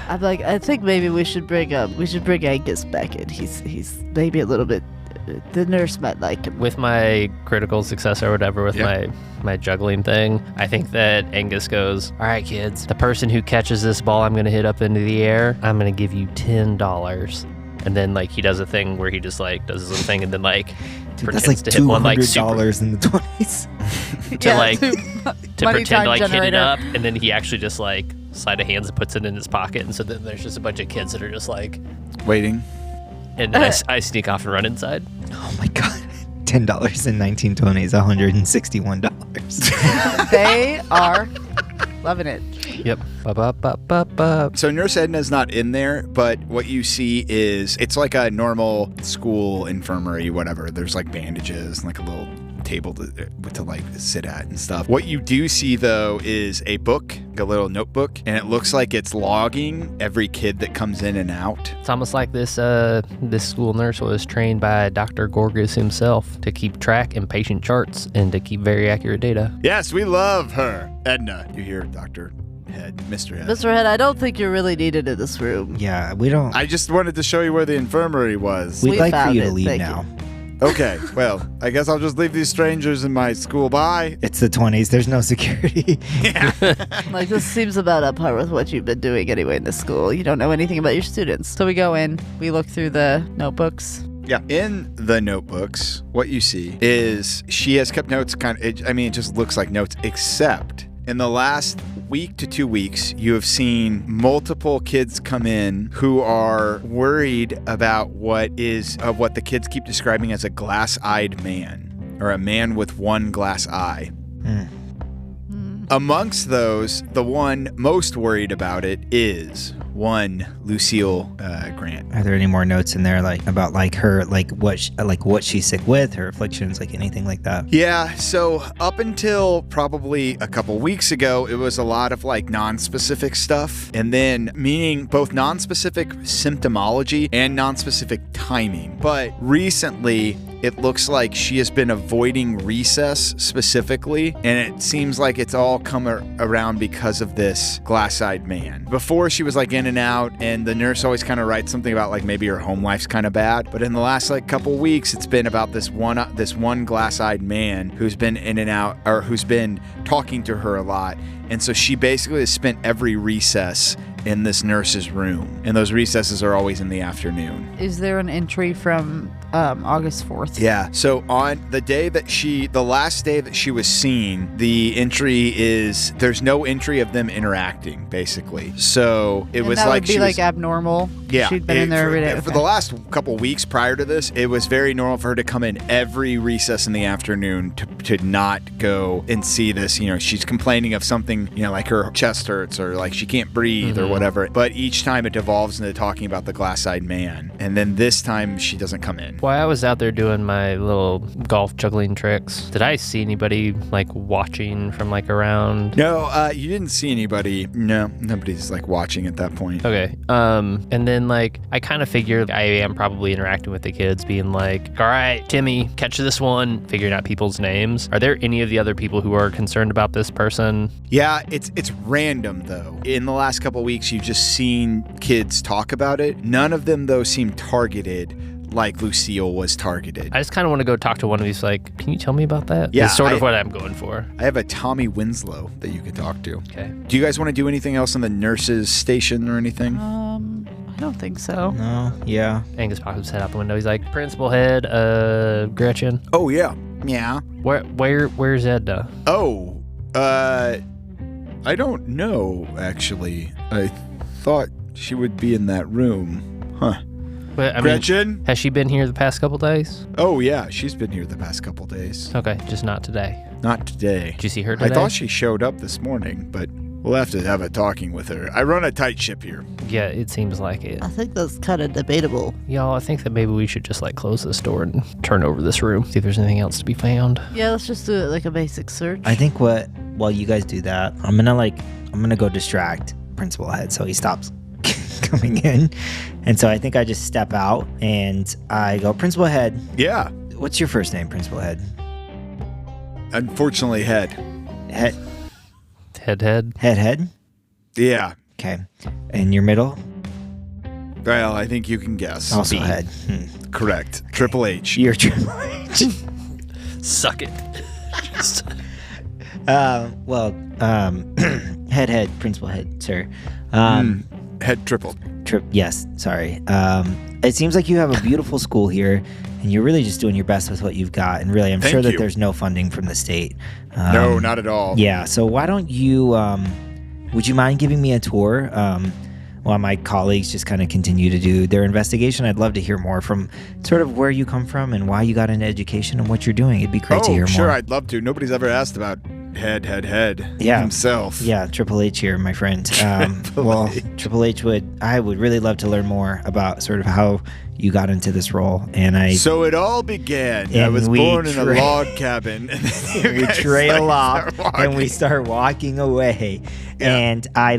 I think maybe we should bring Angus back in. He's maybe a little bit. The nurse might like him. With my critical success or whatever, with my juggling thing, I think that Angus goes, all right, kids, the person who catches this ball I'm going to hit up into the air, I'm going to give you $10. And then, like, he does a thing where he just, like, does his little thing and then, like, pretends That's like to hit one, like, $200 in the 20s. to pretend to, like, hit it up. And then he actually just, like, sleight of hands and puts it in his pocket. And so then there's just a bunch of kids that are just, like... Waiting. And then I sneak off and run inside. Oh my God. $10 in 1920 is $161. They are Loving it. Yep. Ba-ba-ba-ba-ba. So Nurse Edna's not in there, but what you see is it's like a normal school infirmary, whatever. There's like bandages and like a little table to like sit at and stuff. What you do see though is a book, a little notebook, and it looks like it's logging every kid that comes in and out. It's almost like this school nurse was trained by Dr. Gorgas himself to keep track and patient charts and to keep very accurate data. Yes, we love her. Edna, you hear Dr. Head, Mr. Head. Mr. Head, I don't think you're really needed in this room. Yeah, we don't. I just wanted to show you where the infirmary was. We'd We like for found you to it, leave thank now. Okay, well, I guess I'll just leave these strangers in my school. Bye. It's the 20s. There's no security. Like, this seems about up par with what you've been doing anyway in this school. You don't know anything about your students. So we go in, we look through the notebooks. Yeah. In the notebooks, what you see is she has kept notes it just looks like notes, except in the last week to 2 weeks, you have seen multiple kids come in who are worried about what the kids keep describing as a glass-eyed man, or a man with one glass eye. Amongst those, the one most worried about it is one Lucille Grant. Are there any more notes in there, like about like her, like what she's sick with, her afflictions, like anything like that? Yeah, so up until probably a couple weeks ago, it was a lot of like non-specific stuff, and then meaning both non-specific symptomology and non-specific timing. But recently, it looks like she has been avoiding recess specifically, and it seems like it's all come around because of this glass-eyed man. Before, she was like in and out, and the nurse always kind of writes something about like maybe her home life's kind of bad. But in the last like couple weeks, it's been about this one glass-eyed man who's been in and out, or who's been talking to her a lot. And so she basically has spent every recess in this nurse's room, and those recesses are always in the afternoon. Is there an entry from August 4th? Yeah. So on the last day that she was seen, the entry is there's no entry of them interacting, basically. So it was that like would be she like was, abnormal. yeah, She'd been in there every day. For the last couple weeks prior to this, it was very normal for her to come in every recess in the afternoon to not go and see this. You know, she's complaining of something, you know, like her chest hurts or like she can't breathe or whatever. But each time it devolves into talking about the glass-eyed man. And then this time she doesn't come in. While I was out there doing my little golf juggling tricks, did I see anybody like watching from like around? No, you didn't see anybody. No, nobody's like watching at that point. Okay. And then like I kind of figured I am probably interacting with the kids, being like, all right, Timmy, catch this one, figuring out people's names. Are there any of the other people who are concerned about this person? Yeah, it's random though. In the last couple of weeks, you've just seen kids talk about it. None of them though seem targeted like Lucille was targeted. I just kind of want to go talk to one of these, like, can you tell me about that? Yeah, It's sort of what I'm going for. I have a Tommy Winslow that you could talk to. Okay. Do you guys want to do anything else on the nurses' station or anything? I don't think so. No, yeah. Angus pops his head out the window. He's like, Principal Head, Gretchen. Oh yeah. Yeah. Where's Edna? Oh, I don't know actually. I thought she would be in that room. Huh. But, I mean, Gretchen? has she been here the past couple days? Oh yeah, she's been here the past couple days. Okay, just not today. Not today. Did you see her today? I thought she showed up this morning, but we'll have to have a talking with her. I run a tight ship here. Yeah, it seems like it. I think that's kind of debatable. Y'all, I think that maybe we should just like close this door and turn over this room, see if there's anything else to be found. Yeah, let's just do it like a basic search. I think while you guys do that, I'm gonna go distract Principal Head so he stops coming in. And so I think I just step out and I go, Principal Head. Yeah. What's your first name, Principal Head? Unfortunately, Head. Head. Head. Yeah. Okay. And your middle? Well, I think you can guess. Also B. Head. Correct. Triple H. You're Triple H. Suck it. Head, Principal Head, sir. Head tripled. Yes, sorry. It seems like you have a beautiful school here, and you're really just doing your best with what you've got. And really, I'm Thank sure that you. there's no funding from the state. No, not at all. Yeah, so why don't you, would you mind giving me a tour while my colleagues just kind of continue to do their investigation? I'd love to hear more from sort of where you come from and why you got into education and what you're doing. It'd be great to hear Sure, more. I'd love to. Nobody's ever asked about head Yeah. himself. Yeah, Triple H here, my friend. Well, Triple H I would really love to learn more about sort of how you got into this role. And So it all began. I And was we born in a tra- log cabin. And then we guys, trail like, off start and we walking. start walking away. Yeah. And I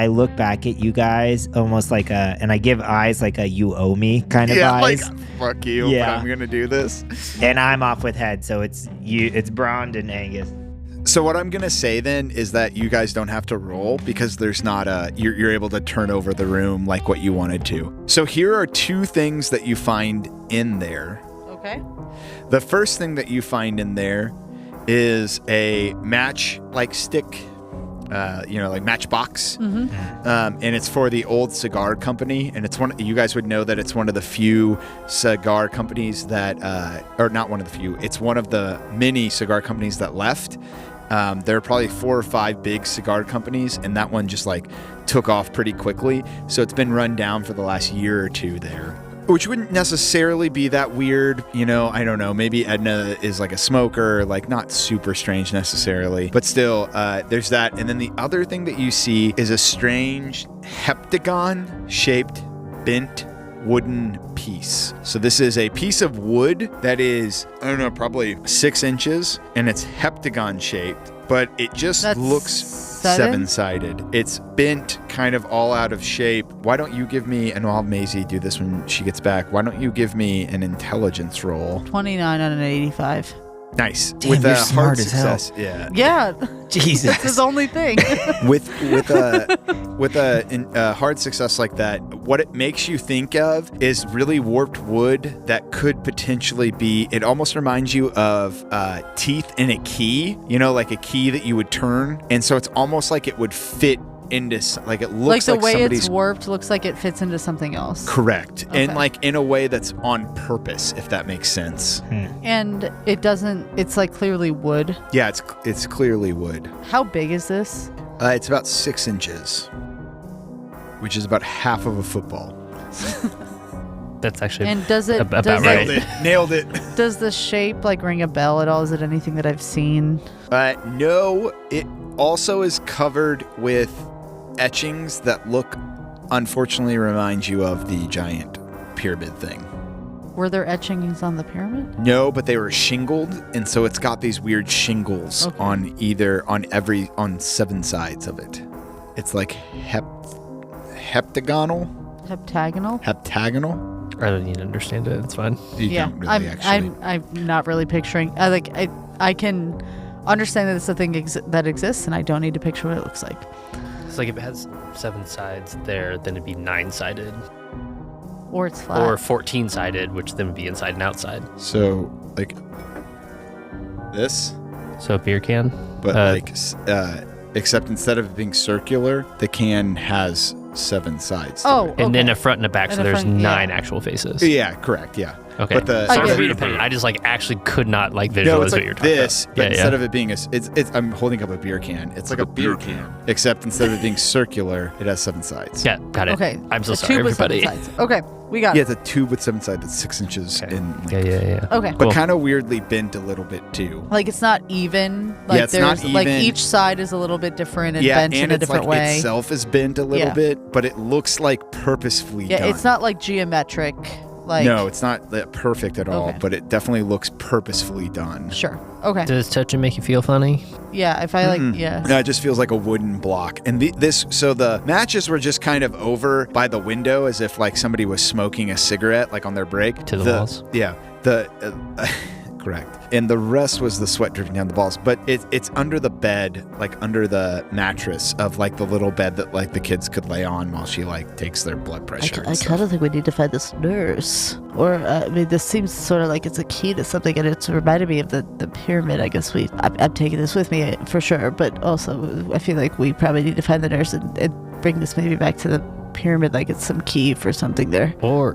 look back at you guys almost like and I give eyes like a you owe me kind of eyes. like, fuck you, Yeah. but I'm going to do this. And I'm off with head, so it's Brond and Angus. So what I'm going to say then is that you guys don't have to roll because there's not you're able to turn over the room like what you wanted to. So here are two things that you find in there. Okay. The first thing that you find in there is a match like stick, like matchbox. And it's for the old cigar company. And it's you guys would know that it's one of the few cigar companies that, or not one of the few, it's one of the many cigar companies that left. There are probably 4 or 5 big cigar companies, and that one just like took off pretty quickly. So it's been run down for the last year or two there, which wouldn't necessarily be that weird. I don't know. Maybe Edna is like a smoker, like not super strange necessarily, but still, there's that. And then the other thing that you see is a strange heptagon shaped bent wooden piece. So this is a piece of wood that is, I don't know, probably 6 inches, and it's heptagon shaped, but it just That's looks 7? 7-sided. It's bent kind of all out of shape. Why don't you give me, and I'll have Maisie do this when she gets back, why don't you give me an intelligence roll? 29 on an 85. Nice. Damn, with you're a hard smart as hell. success. Yeah. Yeah, Jesus. that's his only thing. with a hard success like that, what it makes you think of is really warped wood that could potentially be. It almost reminds you of teeth in a key. Like a key that you would turn, and so it's almost like it would fit into like it Like looks the like way somebody's it's warped looks like it fits into something else. correct, Okay. and like in a way that's on purpose, if that makes sense. And it doesn't, it's like clearly wood. Yeah, it's clearly wood. How big is this? It's about 6 inches, which is about half of a football. That's actually And does it, about does right. it, Nailed it. does the shape like ring a bell at all? Is it anything that I've seen? No, it also is covered with etchings that unfortunately remind you of the giant pyramid thing. Were there etchings on the pyramid? No, but they were shingled, and so it's got these weird shingles Okay. on 7 sides of it. It's like heptagonal. Heptagonal? I don't need to understand it. It's fine. You Yeah, don't really I'm not really picturing. I can understand that it's a thing that exists, and I don't need to picture what it looks like. It's like if it has 7 sides there, then it'd be 9-sided. Or it's flat. Or 14-sided, which then would be inside and outside. So like this, So a beer can. but except instead of it being circular, the can has 7 sides. to Oh, it. And then okay. a front and a back, And so a there's front, 9 yeah. actual faces. Yeah, correct. Yeah. Okay. But the Sorry Okay. for being a pain. I just actually could not no, visualize it's what like you're talking this, about. but instead of it being it's I'm holding up a beer can. It's like a beer can, except instead of it being circular, it has 7 sides. Yeah, got it. Okay. I'm so A sorry, tube with everybody. 7 sides. Okay, we got Yeah, it. it's a tube with 7 sides that's 6 inches Okay. in length. Yeah. Okay. But Cool. kind of weirdly bent a little bit too. Like it's not even. Like it's not like even. each side is a little bit different and Yeah, bent and in a it's different like way. itself is bent a little Yeah. bit, but it looks like purposefully Yeah, done. it's not like geometric. Like No, it's not perfect at all, Okay. but it definitely looks purposefully done. Sure. Okay. Does touching make you feel funny? Yeah. If I like. Mm-mm. Yeah. No, it just feels like a wooden block. And so the matches were just kind of over by the window as if like somebody was smoking a cigarette like on their break. To the walls? Yeah. Correct. And the rest was the sweat dripping down the balls. But it's under the bed, like under the mattress of like the little bed that like the kids could lay on while she like takes their blood pressure. I kind of think we need to find this nurse. Or, I mean, this seems sort of like it's a key to something, and it's reminded me of the pyramid. I guess I'm taking this with me for sure, but also I feel like we probably need to find the nurse and bring this maybe back to the pyramid, like it's some key for something there. Or,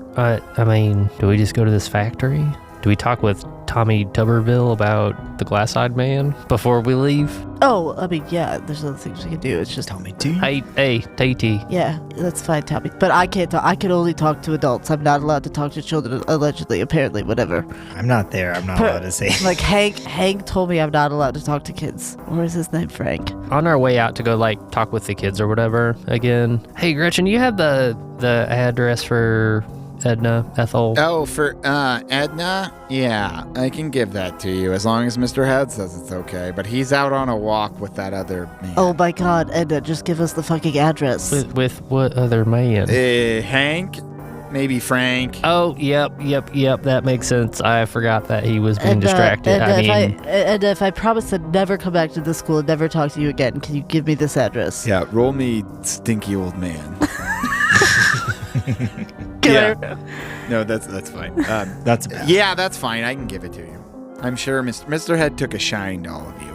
do we just go to this factory? Do we talk with Tommy Tuberville about the glass-eyed man before we leave? Oh, I mean, yeah, there's other things we can do. It's just Tommy T. Hey, TT. Yeah, that's fine, Tommy. But I can't talk. I can only talk to adults. I'm not allowed to talk to children, allegedly, apparently, whatever. I'm not there. I'm not allowed to say. Like, Hank told me I'm not allowed to talk to kids. Or is his name Frank? On our way out to go, like, talk with the kids or whatever again. Hey, Gretchen, you have the address for Edna, Ethel? Oh, for Edna? Yeah, I can give that to you as long as Mr. Head says it's okay. But he's out on a walk with that other man. Oh my god, Edna, just give us the fucking address. With what other man? Hank? Maybe Frank? Oh, yep. That makes sense. I forgot that he was being distracted. And if I promise to never come back to this school and never talk to you again, can you give me this address? Yeah, roll me stinky old man. No, that's fine. That's bad. Yeah, that's fine. I can give it to you. I'm sure Mr. Head took a shine to all of you.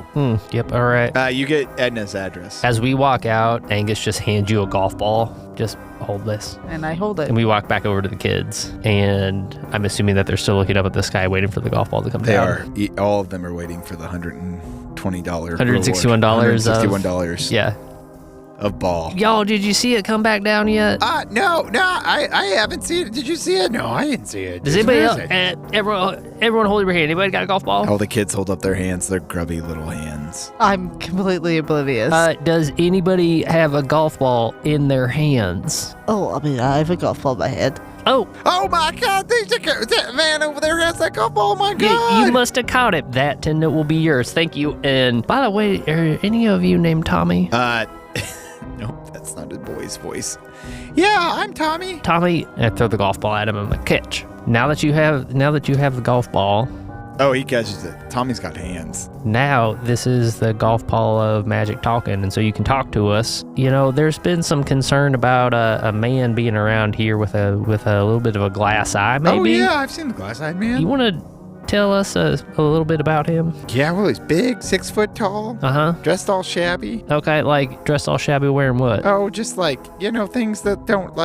Yep, all right. You get Edna's address. As we walk out, Angus just hands you a golf ball. Just hold this. And I hold it. And we walk back over to the kids. And I'm assuming that they're still looking up at the sky waiting for the golf ball to come They down. are. All of them are waiting for the $120 $161. $161 Yeah. of ball. Y'all, did you see it come back down yet? No, I haven't seen it. Did you see it? No, I didn't see it. Does anybody else? Everyone hold your hand. Anybody got a golf ball? All the kids hold up their hands, their grubby little hands. I'm completely oblivious. Does anybody have a golf ball in their hands? Oh, I mean, I have a golf ball in my head. Oh, Oh my God! That man over there has that golf ball. Oh my God! you must have caught it. That Tendon will be yours. Thank you. And by the way, are any of you named Tommy? Nope, that's not a boy's voice. Yeah, I'm Tommy. Tommy, and I throw the golf ball at him. I'm like, catch. Now that you have the golf ball, Oh, he catches it. Tommy's got hands. now this is the golf ball of magic talking, and so you can talk to us. You know, there's been some concern about a man being around here with a little bit of a glass eye, maybe. Oh yeah, I've seen the glass-eyed man. You want to tell us a little bit about him? Yeah, well, he's big, 6 foot tall, Uh-huh. dressed all shabby. Okay, like dressed all shabby, wearing what? Oh, just like, things that don't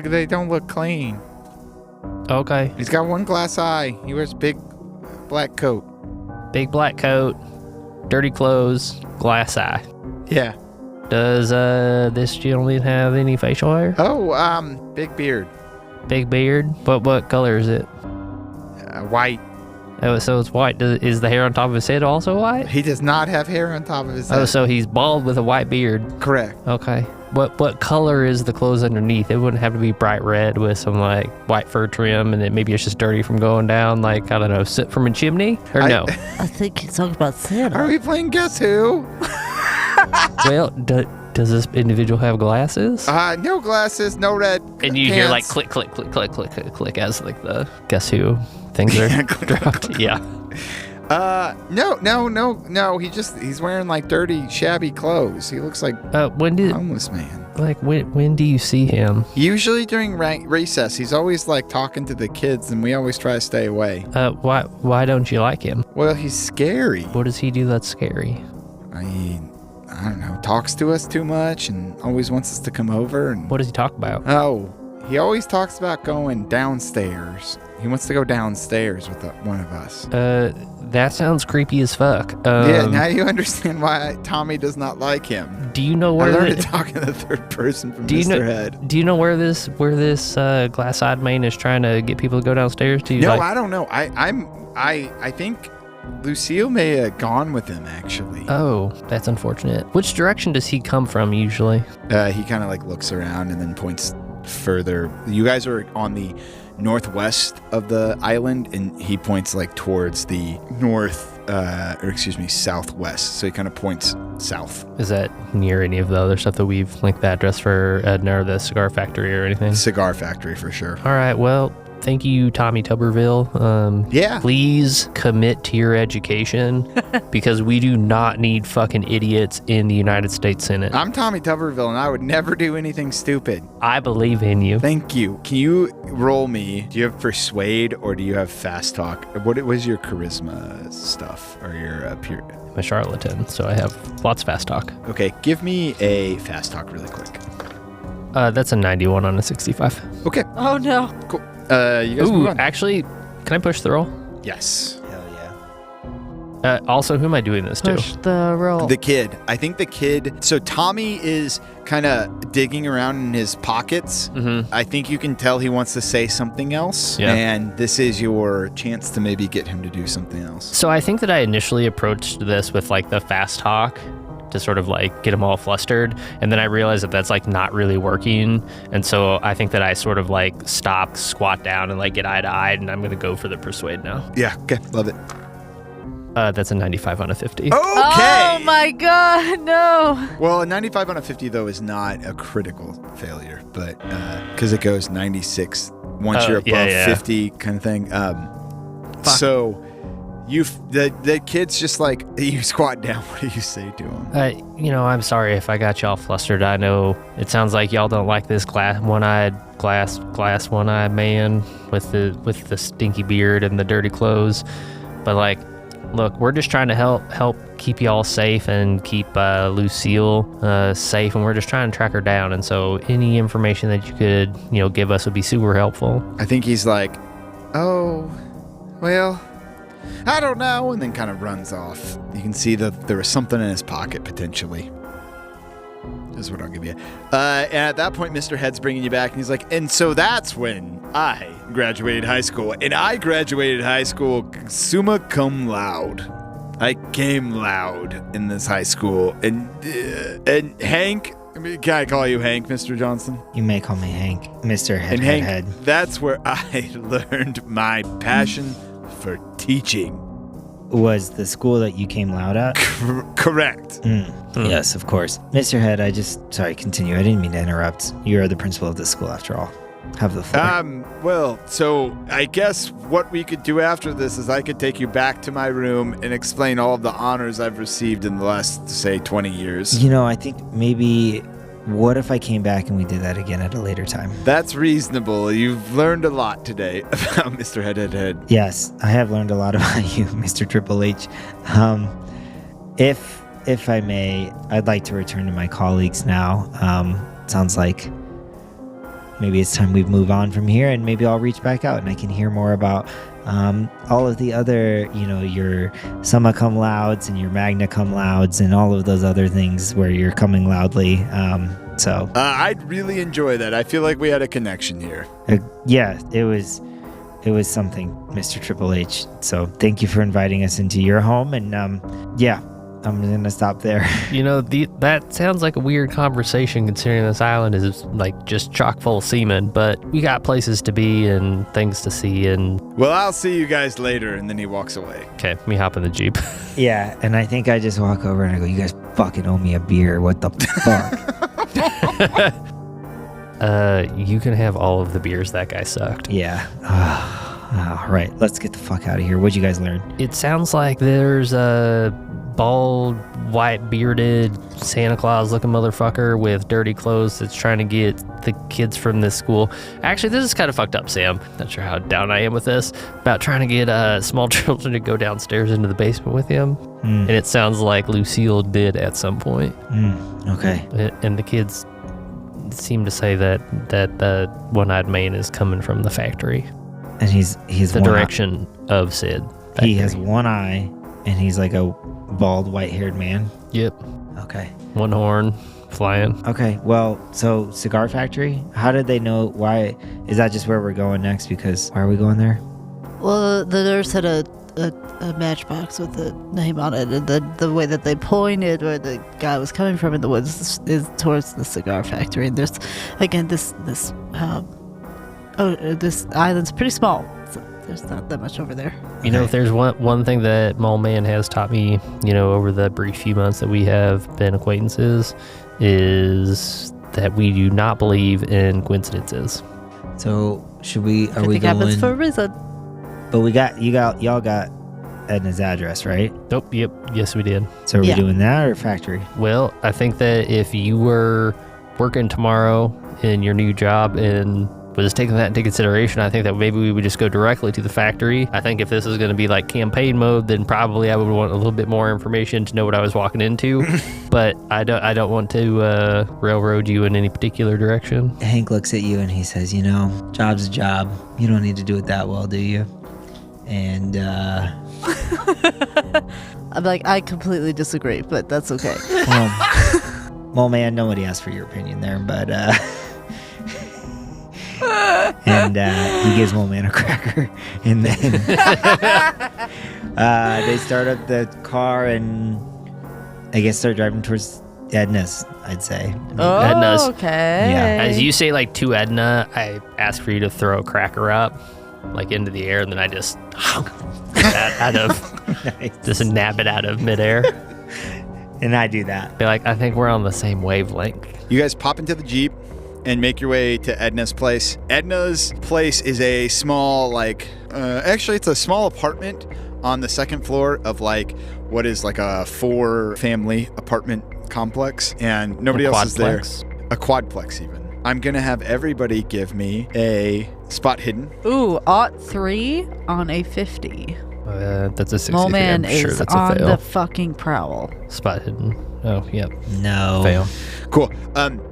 they don't look clean. Okay. He's got one glass eye. He wears big black coat. Big black coat, dirty clothes, glass eye. Yeah. Does this gentleman have any facial hair? Oh, big beard. Big beard? What color is it? White. Oh, so it's white. Is the hair on top of his head also white? He does not have hair on top of his head. Oh, so he's bald with a white beard. Correct. Okay. What color is the clothes underneath? It wouldn't have to be bright red with some like white fur trim, and then maybe it's just dirty from going down, like, I don't know, soot from a chimney? Or no? I think he's talking about Santa. Are we playing Guess Who? Well, does this individual have glasses? No glasses, no red. And you hear like pants. click, click, click, click, click, click, click as like the Guess Who things are dropped. Yeah. No. He's wearing like dirty, shabby clothes. He looks like When a homeless man. when do you see him? Usually during recess. He's always like talking to the kids, and we always try to stay away. Why don't you like him? Well, he's scary. What does he do that's scary? I don't know. Talks to us too much, and always wants us to come over. And What does he talk about? oh, he always talks about going downstairs. He wants to go downstairs with one of us. That sounds creepy as fuck. Yeah, now you understand why Tommy does not like him. Do you know I where learned to talk in the third person from Do you Mr. know? Head. Do you know where this glass-eyed man is trying to get people to go downstairs? Do you No, like, I don't know. I think Lucille may have gone with him, actually. Oh, that's unfortunate. Which direction does he come from usually? He kind of like looks around and then points further. You guys are on the northwest of the island, and he points like towards the southwest. So he kind of points south. Is that near any of the other stuff that we've linked the address for Edna or the cigar factory or anything? Cigar factory for sure. All right, well, thank you, Tommy Tuberville. Yeah. Please commit to your education because we do not need fucking idiots in the United States Senate. I'm Tommy Tuberville, and I would never do anything stupid. I believe in you. Thank you. Can you roll me? Do you have persuade or do you have fast talk? What was your charisma stuff or your pure? I'm a charlatan, so I have lots of fast talk. Okay, give me a fast talk really quick. That's a 91 on a 65. Okay, Oh no. cool. You guys move Ooh, on. actually, Can I push the roll? Yes. Hell yeah. Also, who am I doing this to? Push the roll. The kid. I think the kid. So Tommy is kind of digging around in his pockets. Mm-hmm. I think you can tell he wants to say something else. Yeah. And this is your chance to maybe get him to do something else. So I think that I initially approached this with like the fast talk to sort of like get them all flustered, and then I realized that that's like not really working, and so I think that I sort of like stop, squat down, and like get eye to eye, and I'm gonna go for the persuade now. Yeah. Okay. Love it. That's a 95 on a 50. Okay. Oh my god, no. Well, a 95 on a 50 though is not a critical failure, but because it goes 96 once you're above 50 kind of thing. So the kid's just like, you squat down. What do you say to him? I'm sorry if I got y'all flustered. I know it sounds like y'all don't like this one-eyed man with the stinky beard and the dirty clothes, but like, look, we're just trying to help keep y'all safe and keep Lucille safe, and we're just trying to track her down. And so any information that you could, give us would be super helpful. I think he's like, oh, well, I don't know, and then kind of runs off. You can see that there was something in his pocket, potentially. That's what I'll give you. And at that point, Mr. Head's bringing you back, and he's like, and so that's when I graduated high school. And I graduated high school summa cum laude. I came loud in this high school. And Hank, can I call you Hank, Mr. Johnson? You may call me Hank, Mr. Head. And Hank, Head. that's where I learned my passion for teaching. Was the school that you came loud at? Correct. Yes, of course. Mr. Head, sorry, continue. I didn't mean to interrupt. You are the principal of this school after all. Have the floor. Well, so I guess what we could do after this is I could take you back to my room and explain all of the honors I've received in the last, say, 20 years. I think maybe, what if I came back and we did that again at a later time? That's reasonable. You've learned a lot today about Mr. Head. Yes, I have learned a lot about you, Mr. Triple H. If I may, I'd like to return to my colleagues now. Sounds like maybe it's time we move on from here, and maybe I'll reach back out and I can hear more about all of the other, your summa cum laudes and your magna cum laudes and all of those other things where you're coming loudly. I'd really enjoy that. I feel like we had a connection here. Yeah, it was something, Mr. Triple H. So thank you for inviting us into your home, and I'm gonna stop there. That sounds like a weird conversation considering this island is like just chock full of seamen, but we got places to be and things to see. And well, I'll see you guys later. And then he walks away. Okay, me hop in the Jeep. Yeah, and I think I just walk over and I go, you guys fucking owe me a beer. What the fuck? You can have all of the beers. That guy sucked. Yeah. All right, let's get the fuck out of here. What'd you guys learn? It sounds like there's a bald, white-bearded Santa Claus-looking motherfucker with dirty clothes that's trying to get the kids from this school. Actually, this is kind of fucked up, Sam. Not sure how down I am with this. About trying to get small children to go downstairs into the basement with him. And it sounds like Lucille did at some point. Okay. And the kids seem to say that the one-eyed man is coming from the factory. And he's the direction of Sid. Factory. He has one eye, and he's like a bald, white-haired man. Yep. Okay. One horn flying. Okay. Well, so cigar factory. How did they know? Why is that just where we're going next? Because why are we going there? Well, the nurse had a matchbox with the name on it, and the way that they pointed where the guy was coming from in the woods is towards the cigar factory. And there's, again, this island's pretty small. So there's not that much over there. If there's one thing that Mole Man has taught me, over the brief few months that we have been acquaintances, is that we do not believe in coincidences. So should we? Are we Everything going? happens for a reason. But y'all got Edna's address, right? Nope. Yep. Yes, we did. So are we doing that or factory? Well, I think that if you were working tomorrow in your new job and was taking that into consideration, I think that maybe we would just go directly to the factory. I think if this is going to be like campaign mode, then probably I would want a little bit more information to know what I was walking into. But I don't want to railroad you in any particular direction. Hank looks at you and he says, job's a job. You don't need to do it that well, do you? And I'm like, I completely disagree, but that's okay. well, man, nobody asked for your opinion there, but and he gives Mole Man a cracker, and then they start up the car and I guess start driving towards Edna's, I'd say. Oh, Edna's. okay. Yeah. As you say, like, to Edna, I ask for you to throw a cracker up, like, into the air, and then I just that out of, Nice. just nab it out of midair. And I do that. Be like, I think we're on the same wavelength. You guys pop into the Jeep and make your way to Edna's place. Edna's place is a small, actually, it's a small apartment on the second floor of, what is, a 4-family apartment complex. And nobody else is there. A quadplex, even. I'm going to have everybody give me a spot hidden. Ooh, 3 on a 50. That's a 63. Mole Man I'm sure is that's a on fail. the fucking prowl. Spot hidden. Oh, yep. No. Fail. Cool.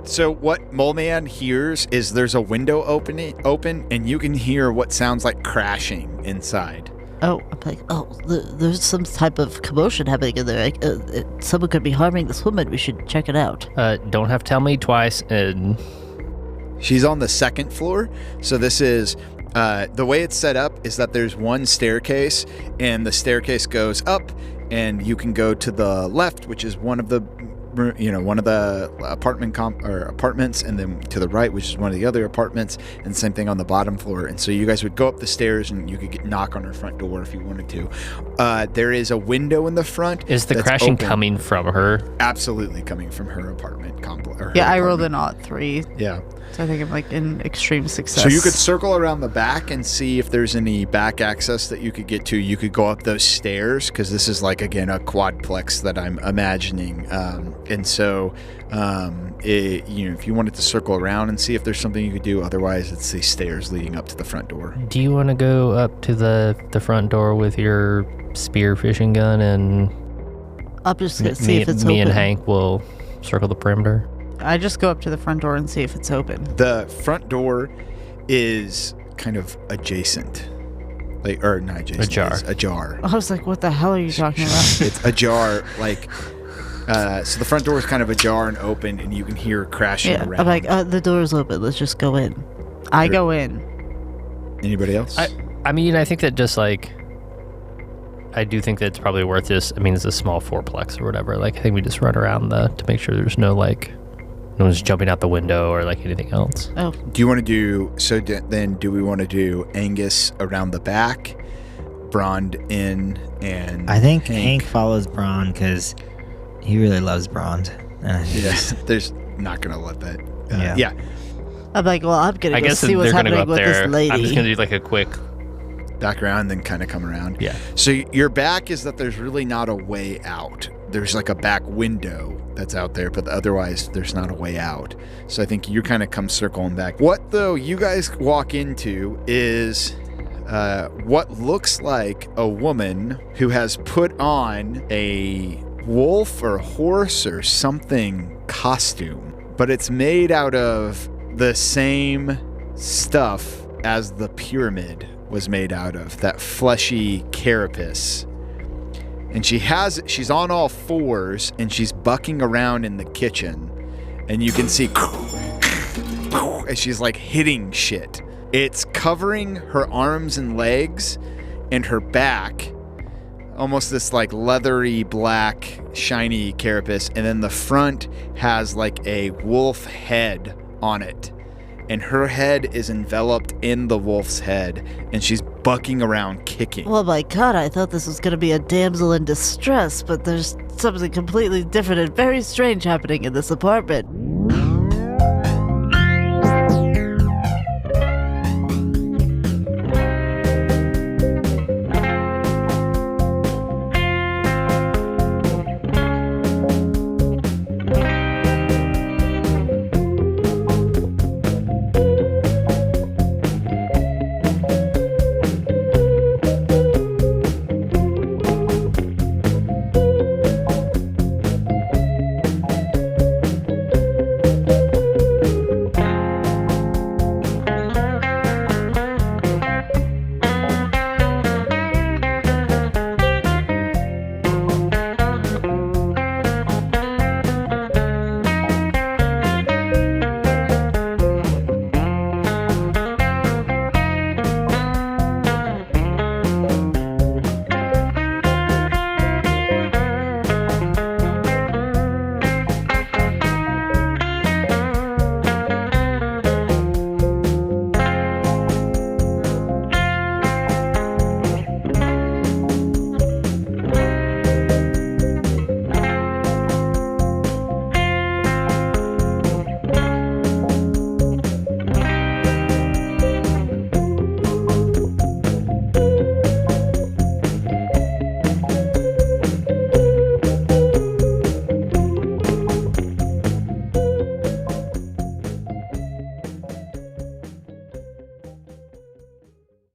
So what Mole Man hears is there's a window open, and you can hear what sounds like crashing inside. Oh, I'm like, there's some type of commotion happening in there. Someone could be harming this woman. We should check it out. Don't have to tell me twice, and She's on the second floor. So this is the way it's set up is that there's one staircase, and the staircase goes up, and you can go to the left, which is one of the apartments, and then to the right, which is one of the other apartments, and same thing on the bottom floor. And so you guys would go up the stairs, and you could knock on her front door if you wanted to. There is a window in the front. is the that's crashing open. coming from her? Absolutely coming from her apartment complex. Yeah, I rolled an 3. Yeah. So I think I'm like in extreme success. So you could circle around the back and see if there's any back access that you could get to. You could go up those stairs because this is again a quadplex that I'm imagining. And so, if you wanted to circle around and see if there's something you could do, otherwise it's the stairs leading up to the front door. Do you want to go up to the front door with your spear fishing gun, and I'm just gonna see if it's me open. and Hank will circle the perimeter? I just go up to the front door and see if it's open. The front door is kind of adjacent. Or not adjacent. Ajar. It's ajar. I was like, what the hell are you talking about? It's ajar, so the front door is kind of ajar and open, and you can hear crashing Yeah, around. I'm like, the door's open. Let's just go in. I go in. Anybody else? I mean, I think that I do think that it's probably worth this. I mean, it's a small 4-plex or whatever. I think we just run around to make sure there's no one's jumping out the window or anything else. Oh, Do you want to do so? Then, do we want to do Angus around the back, Brond in, and I think Hank follows Braun because he really loves Braun. Yes, there's not gonna let that. Yeah. I'm like, well, I'm gonna I go guess see what's they're gonna go happening up with there. this lady. I'm just gonna do a quick. Back around, then kind of come around. Yeah. So your back is that there's really not a way out. There's a back window that's out there, but otherwise there's not a way out. So I think you kind of come circling back. What though you guys walk into is what looks like a woman who has put on a wolf or horse or something costume, but it's made out of the same stuff as the pyramid was made out of, that fleshy carapace. And she's on all fours, and she's bucking around in the kitchen, and you can see as she's hitting shit. It's covering her arms and legs and her back, almost this leathery black shiny carapace, and then the front has a wolf head on it, and her head is enveloped in the wolf's head, and she's bucking around kicking. Well, my God, I thought this was gonna be a damsel in distress, but there's something completely different and very strange happening in this apartment.